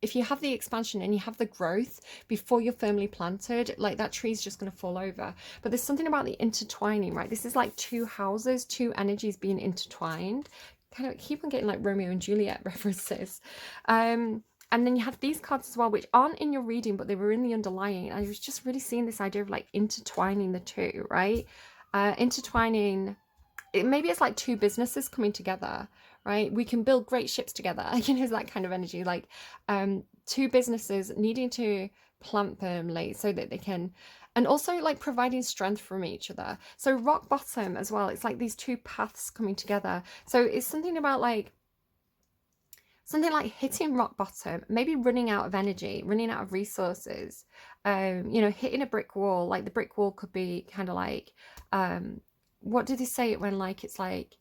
Speaker 1: if you have the expansion and you have the growth before you're firmly planted, like that tree's just going to fall over. But there's something about the intertwining, right? This is like 2 houses, 2 energies being intertwined. Kind of keep on getting like Romeo and Juliet references. And then you have these cards as well, which aren't in your reading, but they were in the underlying. I was just really seeing this idea of like intertwining the 2, right? Intertwining, maybe it's like 2 businesses coming together, right? We can build great ships together. It's that kind of energy, like 2 businesses needing to plant firmly so that they can, and also like providing strength from each other. So rock bottom as well, it's like these 2 paths coming together. So it's something about like something like hitting rock bottom, maybe running out of energy, running out of resources, you know, hitting a brick wall. Like the brick wall could be kind of like, what do they say it when like it's like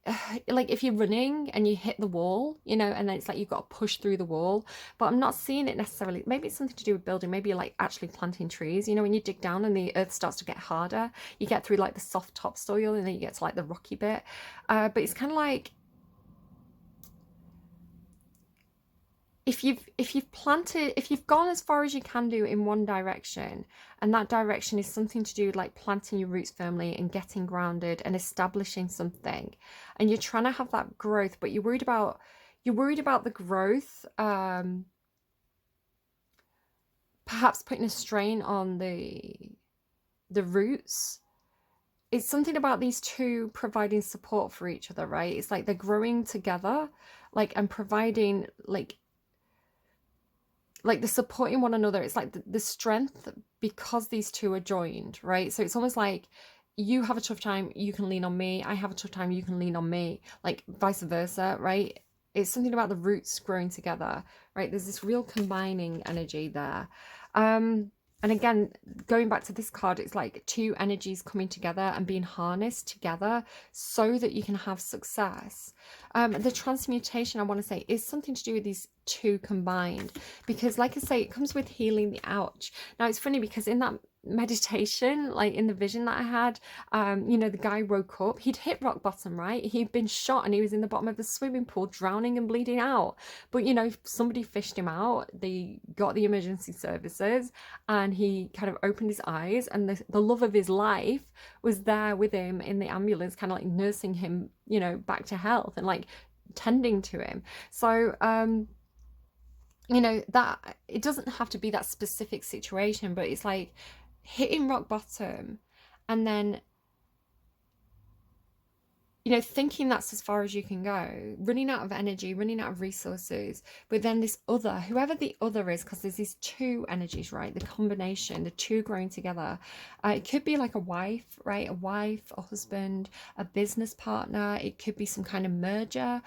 Speaker 1: if you're running and you hit the wall, you know, and then it's like you've got to push through the wall. But I'm not seeing it necessarily. Maybe it's something to do with building. Maybe you're like actually planting trees. You know, when you dig down and the earth starts to get harder, you get through like the soft topsoil and then you get to like the rocky bit. But it's kind of like if you've gone as far as you can do in one direction, and that direction is something to do with like planting your roots firmly and getting grounded and establishing something, and you're trying to have that growth, but you're worried about the growth, perhaps putting a strain on the roots. It's something about these two providing support for each other, right? It's like they're growing together, like, and providing like the supporting one another. It's like the strength, because these two are joined, right? So it's almost like you have a tough time, you can lean on me. I have a tough time, you can lean on me, like vice versa, right? It's something about the roots growing together, right? There's this real combining energy there. And again, going back to this card, it's like two energies coming together and being harnessed together so that you can have success. The transmutation, I want to say, is something to do with these two combined, because like I say, it comes with healing the ouch. Now it's funny because in that meditation, like in the vision that I had, you know, the guy woke up, he'd hit rock bottom, right? He'd been shot and he was in the bottom of the swimming pool drowning and bleeding out, but you know, somebody fished him out, they got the emergency services, and he kind of opened his eyes, and the love of his life was there with him in the ambulance, kind of like nursing him, you know, back to health and like tending to him. So you know, that it doesn't have to be that specific situation, but it's like hitting rock bottom and then, you know, thinking that's as far as you can go, running out of energy, running out of resources. But then this other, whoever the other is, because there's these two energies, right? The combination, the two growing together. It could be like a wife, right? A wife, a husband, a business partner. It could be some kind of merger.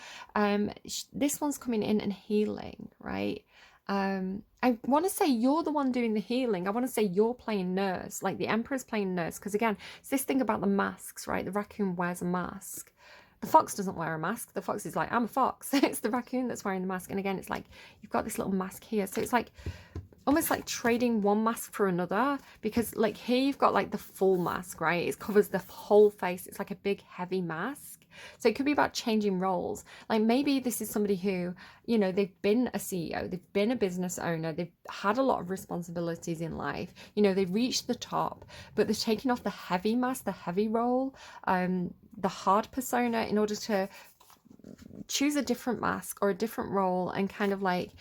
Speaker 1: This one's coming in and healing, right? I want to say you're the one doing the healing. I want to say you're playing nurse, like the Emperor's playing nurse. Because again, it's this thing about the masks, right? The raccoon wears a mask. The fox doesn't wear a mask. The fox is like, I'm a fox. It's the raccoon that's wearing the mask. And again, it's like, you've got this little mask here. So it's like, almost like trading one mask for another, because like here you've got like the full mask, right? It covers the whole face. It's like a big heavy mask. So it could be about changing roles. Like maybe this is somebody who, you know, they've been a CEO, they've been a business owner, they've had a lot of responsibilities in life, you know, they've reached the top, but they're taking off the heavy mask, the heavy role, the hard persona, in order to choose a different mask or a different role and kind of like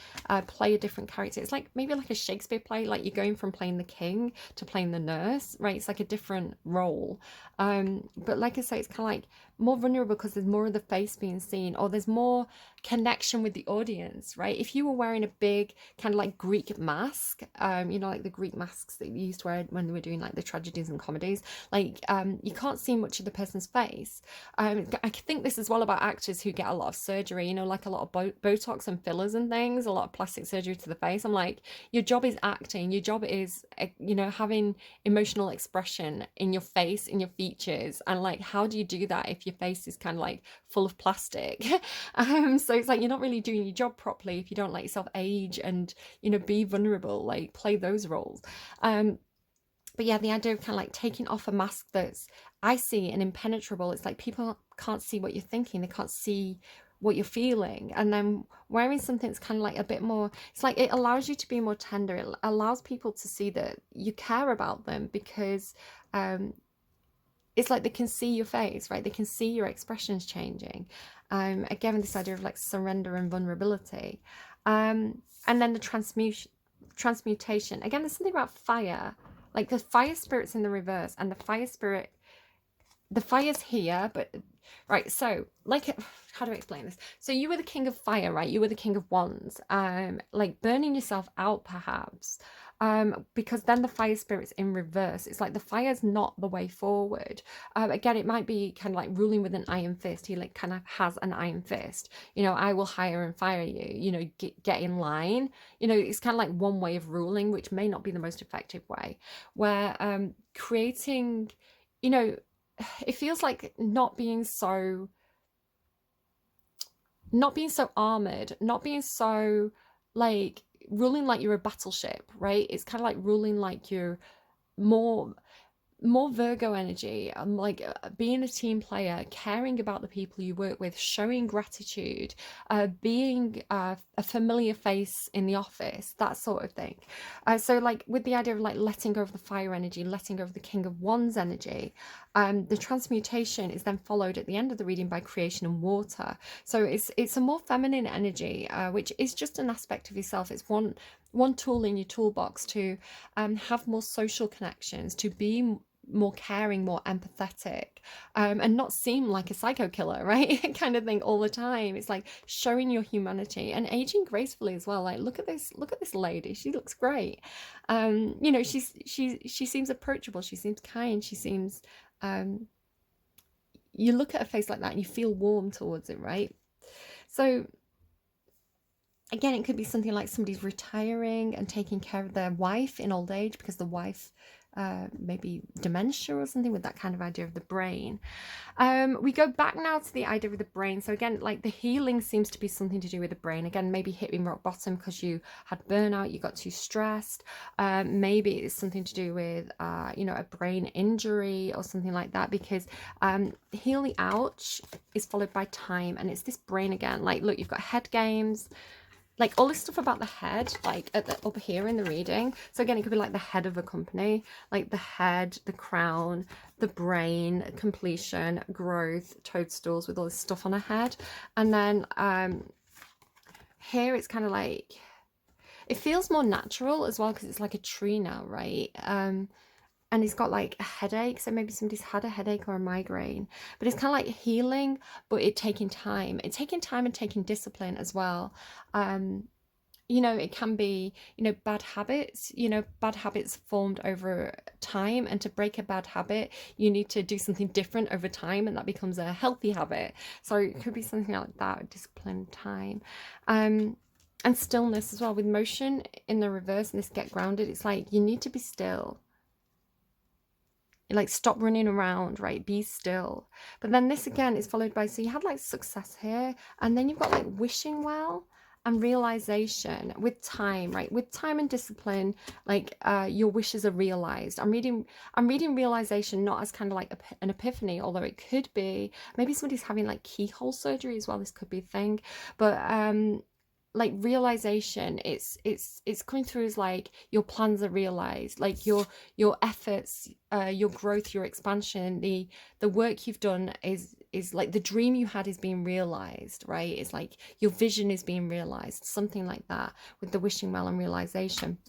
Speaker 1: play a different character. It's like maybe like a Shakespeare play, like you're going from playing the king to playing the nurse, right? It's like a different role. But like I say, it's kind of like more vulnerable because there's more of the face being seen, or there's more connection with the audience, right? If you were wearing a big kind of like Greek mask, you know, like the Greek masks that you used to wear when they were doing like the tragedies and comedies, like you can't see much of the person's face. I think this is all about actors who get a lot of surgery, you know, like a lot of Botox and fillers and things, a lot of plastic surgery to the face. I'm like, your job is acting, your job is, you know, having emotional expression in your face, in your features, and like, how do you do that if your face is kind of like full of plastic? So it's like you're not really doing your job properly if you don't let yourself age and, you know, be vulnerable, like play those roles. But yeah, the idea of kind of like taking off a mask that's icy and impenetrable. It's like people can't see what you're thinking, they can't see what you're feeling, and then wearing something that's kind of like a bit more, it's like it allows you to be more tender. It allows people to see that you care about them, because it's like they can see your face, right? They can see your expressions changing. Again, this idea of like surrender and vulnerability. And then the transmutation. Again, there's something about fire. Like the fire spirit's in the reverse, and the fire's here, but right, so like, how do I explain this? So you were the king of fire, right? You were the king of wands, like burning yourself out perhaps, because then the fire spirit's in reverse. It's like the fire's not the way forward. Again, it might be kind of like ruling with an iron fist. He like kind of has an iron fist. You know, I will hire and fire you. You know, get in line. You know, it's kind of like one way of ruling, which may not be the most effective way. Where creating, you know, it feels like not being so armored, not being so like ruling like you're a battleship, right? It's kind of like ruling like you're more Virgo energy, like being a team player, caring about the people you work with, showing gratitude, being a familiar face in the office, that sort of thing. So like with the idea of like letting go of the fire energy, letting go of the King of Wands energy, the transmutation is then followed at the end of the reading by creation and water. So it's a more feminine energy, which is just an aspect of yourself. It's one tool in your toolbox to have more social connections, to be more caring, more empathetic, and not seem like a psycho killer, right? Kind of thing all the time. It's like showing your humanity and aging gracefully as well. Like look at this lady, she looks great. You know, she seems approachable, she seems kind, she seems you look at a face like that and you feel warm towards it, right? So again, it could be something like somebody's retiring and taking care of their wife in old age because the wife maybe dementia or something, with that kind of idea of the brain. We go back now to the idea of the brain. So again, like the healing seems to be something to do with the brain. Again, maybe hitting rock bottom because you had burnout, you got too stressed. Maybe it's something to do with, you know, a brain injury or something like that, because healing ouch is followed by time, and it's this brain again. Like, look, you've got head games, like all this stuff about the head, like up here in the reading. So again, it could be like the head of a company, like the head, the crown, the brain, completion, growth, toadstools with all this stuff on a head. And then here it's kind of like, it feels more natural as well because it's like a tree now, right? And he's got like a headache, so maybe somebody's had a headache or a migraine, but it's kind of like healing, but it taking time. It's taking time and taking discipline as well. You know, it can be, you know, bad habits, you know, bad habits formed over time, and to break a bad habit you need to do something different over time, and that becomes a healthy habit. So it could be something like that, discipline, time, and stillness as well. With motion in the reverse and this get grounded, it's like you need to be still. Like stop running around, right? Be still. But then this again is followed by, so you had like success here, and then you've got like wishing well and realization with time, right? With time and discipline, like your wishes are realized. I'm reading realization not as kind of like an epiphany, although it could be. Maybe somebody's having like keyhole surgery as well. This could be a thing. But like realization, it's coming through as like your plans are realized, like your efforts, your growth, your expansion, the work you've done is like the dream you had is being realized, right? It's like your vision is being realized, something like that, with the wishing well and realization.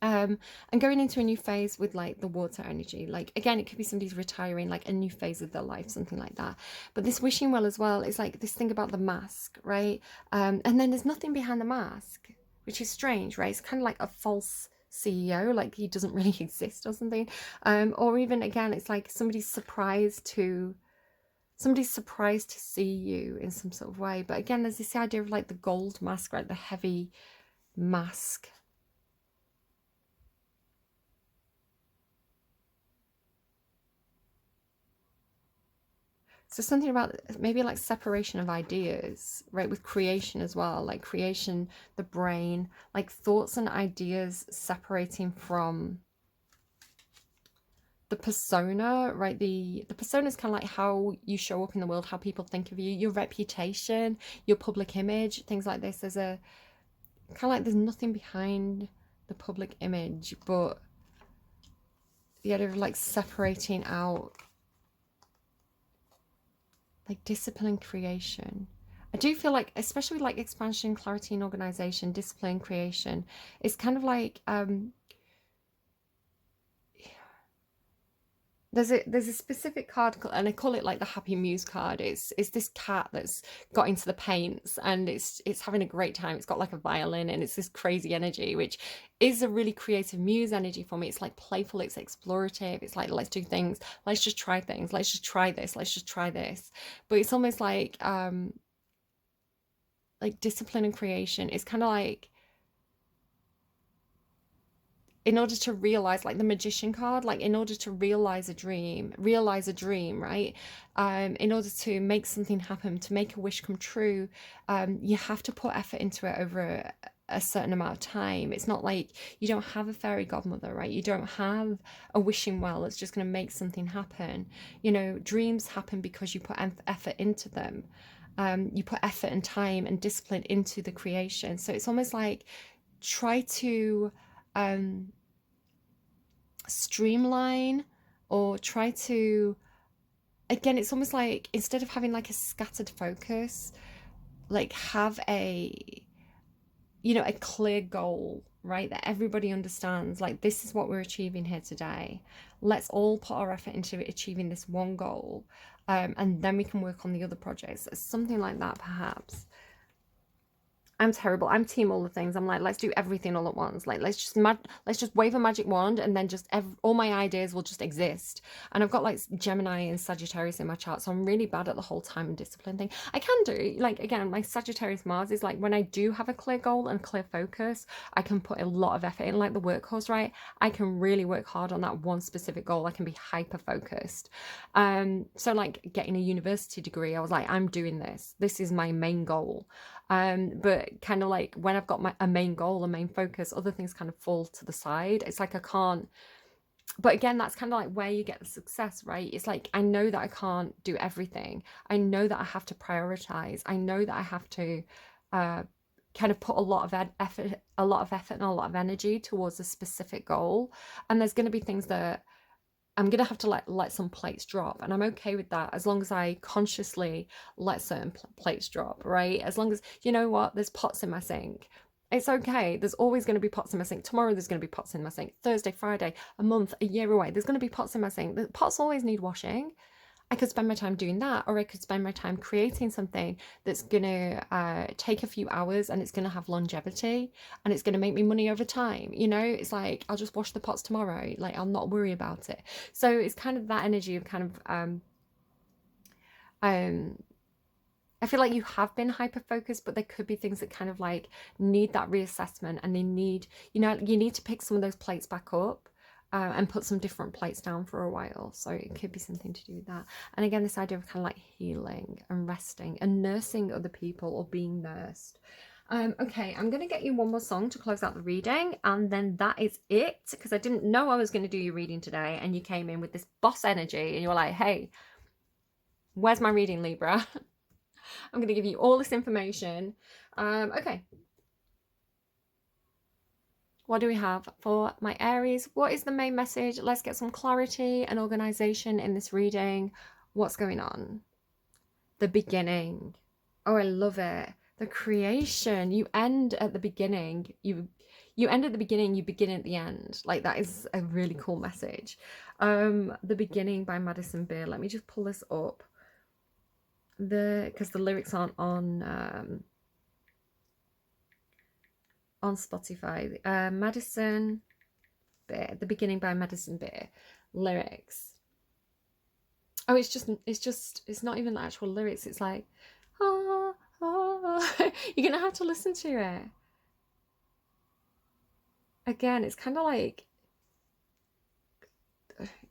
Speaker 1: And going into a new phase with like the water energy, like again, it could be somebody's retiring, like a new phase of their life, something like that. But this wishing well as well is like this thing about the mask, right? And then there's nothing behind the mask, which is strange, right? It's kind of like a false CEO, like he doesn't really exist or something. Or even again, it's like somebody's surprised to see you in some sort of way. But again, there's this idea of like the gold mask, right? The heavy mask. So something about maybe like separation of ideas, right? With creation as well, like creation, the brain, like thoughts and ideas separating from the persona, right? The persona is kind of like how you show up in the world, how people think of you, your reputation, your public image, things like this. There's a kind of like there's nothing behind the public image, but the idea of like separating out, like discipline, creation. I do feel like, especially with like expansion, clarity and organization, discipline, creation, it's kind of like there's a specific card, and I call it like the Happy Muse card. It's this cat that's got into the paints, and it's having a great time. It's got like a violin, and it's this crazy energy, which is a really creative muse energy for me. It's like playful, it's explorative, it's like let's do things, let's just try things, let's just try this, let's just try this. But it's almost like discipline and creation. It's kind of like, in order to realize, like the magician card, like in order to realize a dream, right? In order to make something happen, to make a wish come true, you have to put effort into it over a certain amount of time. It's not like you don't have a fairy godmother, right? You don't have a wishing well that's just going to make something happen. You know, dreams happen because you put effort into them. You put effort and time and discipline into the creation. So it's almost like, try to streamline, or try to, again, it's almost like, instead of having like a scattered focus, like have a, you know, a clear goal, right, that everybody understands, like this is what we're achieving here today. Let's all put our effort into achieving this one goal, and then we can work on the other projects, something like that perhaps. I'm terrible. I'm team all the things. I'm like, let's do everything all at once. Like, let's just wave a magic wand, and then just all my ideas will just exist. And I've got like Gemini and Sagittarius in my chart, so I'm really bad at the whole time and discipline thing. I can do, like, again, my Sagittarius Mars is like, when I do have a clear goal and clear focus, I can put a lot of effort in, like the workhorse, right? I can really work hard on that one specific goal. I can be hyper focused. So like getting a university degree, I was like, I'm doing this. This is my main goal. But kind of like when I've got a main goal, a main focus, other things kind of fall to the side. It's like I can't, but again, that's kind of like where you get the success, right? It's like, I know that I can't do everything. I know that I have to prioritize. I know that I have to kind of put a lot of effort and a lot of energy towards a specific goal. And there's going to be things that I'm going to have to let some plates drop, and I'm okay with that, as long as I consciously let certain plates drop, right? As long as, you know what, there's pots in my sink. It's okay. There's always going to be pots in my sink. Tomorrow there's going to be pots in my sink. Thursday, Friday, a month, a year away, there's going to be pots in my sink. The pots always need washing. I could spend my time doing that, or I could spend my time creating something that's gonna take a few hours, and it's gonna have longevity, and it's gonna make me money over time. You know, it's like, I'll just wash the pots tomorrow. Like, I'll not worry about it. So it's kind of that energy of kind of um I feel like you have been hyper focused, but there could be things that kind of like need that reassessment, and they need, you know, you need to pick some of those plates back up, and put some different plates down for a while. So it could be something to do with that. And again, this idea of kind of like healing and resting and nursing other people, or being nursed. Okay, I'm going to get you one more song to close out the reading, and then that is it, because I didn't know I was going to do your reading today, and you came in with this boss energy, and you were like, hey, where's my reading, Libra? I'm going to give you all this information. Okay. What do we have for my Aries? What is the main message? Let's get some clarity and organization in this reading. What's going on? The beginning. Oh, I love it. The creation. You end at the beginning. You end at the beginning, you begin at the end. Like, that is a really cool message. The Beginning by Madison Beer. Let me just pull this up. Because the lyrics aren't on Spotify. Madison Beer, The Beginning by Madison Beer. Lyrics. Oh, it's not even the actual lyrics. It's like, ah, ah. You're gonna have to listen to it. Again, it's kind of like,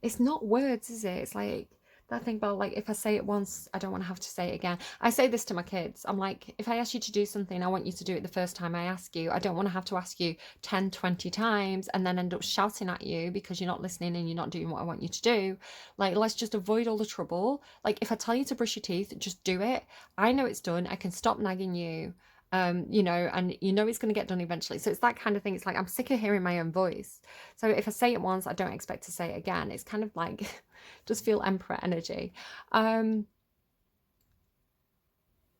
Speaker 1: it's not words, is it? It's like that thing about, like, if I say it once, I don't want to have to say it again. I say this to my kids. I'm like, if I ask you to do something, I want you to do it the first time I ask you. I don't want to have to ask you 10, 20 times and then end up shouting at you because you're not listening and you're not doing what I want you to do. Like, let's just avoid all the trouble. Like, if I tell you to brush your teeth, just do it. I know it's done. I can stop nagging you. You know, and you know it's going to get done eventually. So it's that kind of thing. It's like, I'm sick of hearing my own voice. So if I say it once, I don't expect to say it again. It's kind of like, just feel Emperor energy. But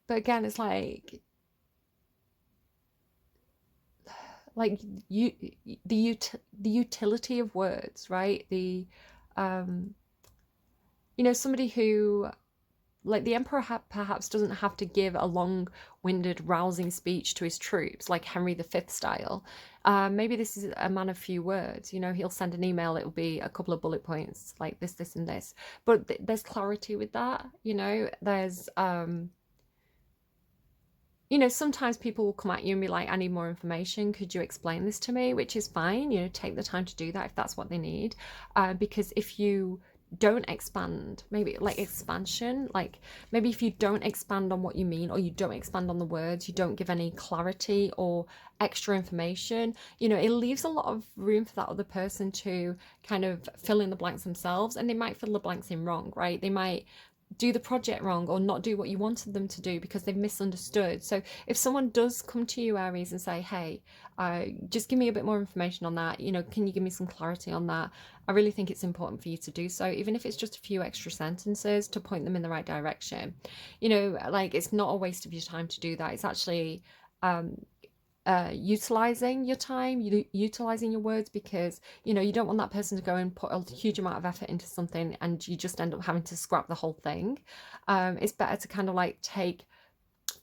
Speaker 1: again, it's like you, the utility of words, right? The you know, somebody who, like the emperor perhaps doesn't have to give a long-winded, rousing speech to his troops, like Henry V style. Maybe this is a man of few words. You know, he'll send an email, it'll be a couple of bullet points, like this, and this. But there's clarity with that, you know, there's you know, sometimes people will come at you and be like, I need more information. Could you explain this to me? Which is fine. You know, take the time to do that if that's what they need. Because if you don't expand, maybe like expansion, like maybe if you don't expand on what you mean, or you don't expand on the words, you don't give any clarity or extra information, you know, it leaves a lot of room for that other person to kind of fill in the blanks themselves, and they might fill the blanks in wrong, right? They might do the project wrong or not do what you wanted them to do because they've misunderstood. So if someone does come to you, Aries, and say, hey, just give me a bit more information on that, you know, can you give me some clarity on that? I really think it's important for you to do so, even if it's just a few extra sentences to point them in the right direction. You know, like it's not a waste of your time to do that. It's actually utilizing your time, utilizing your words, because you know you don't want that person to go and put a huge amount of effort into something and you just end up having to scrap the whole thing. It's better to kind of like take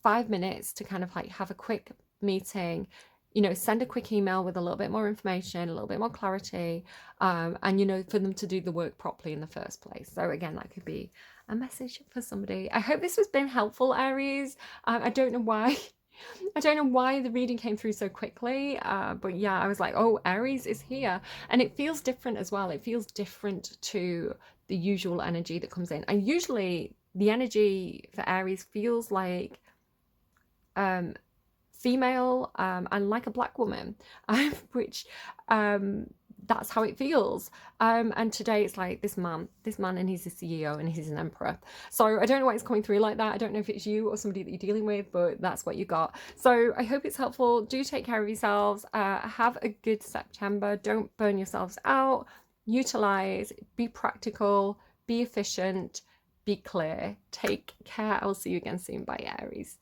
Speaker 1: 5 minutes to kind of like have a quick meeting, you know, send a quick email with a little bit more information, a little bit more clarity, and you know, for them to do the work properly in the first place. So again, that could be a message for somebody. I hope this has been helpful, Aries. I don't know why I don't know why the reading came through so quickly, but yeah, I was like, oh, Aries is here. And it feels different as well. It feels different to the usual energy that comes in. And usually the energy for Aries feels like female and like a black woman, which that's how it feels. And today it's like this man, and he's a CEO and he's an emperor. So I don't know why it's coming through like that. I don't know if it's you or somebody that you're dealing with, but that's what you got. So I hope it's helpful. Do take care of yourselves. Have a good September. Don't burn yourselves out. Utilize, be practical, be efficient, be clear. Take care. I'll see you again soon. Bye, Aries.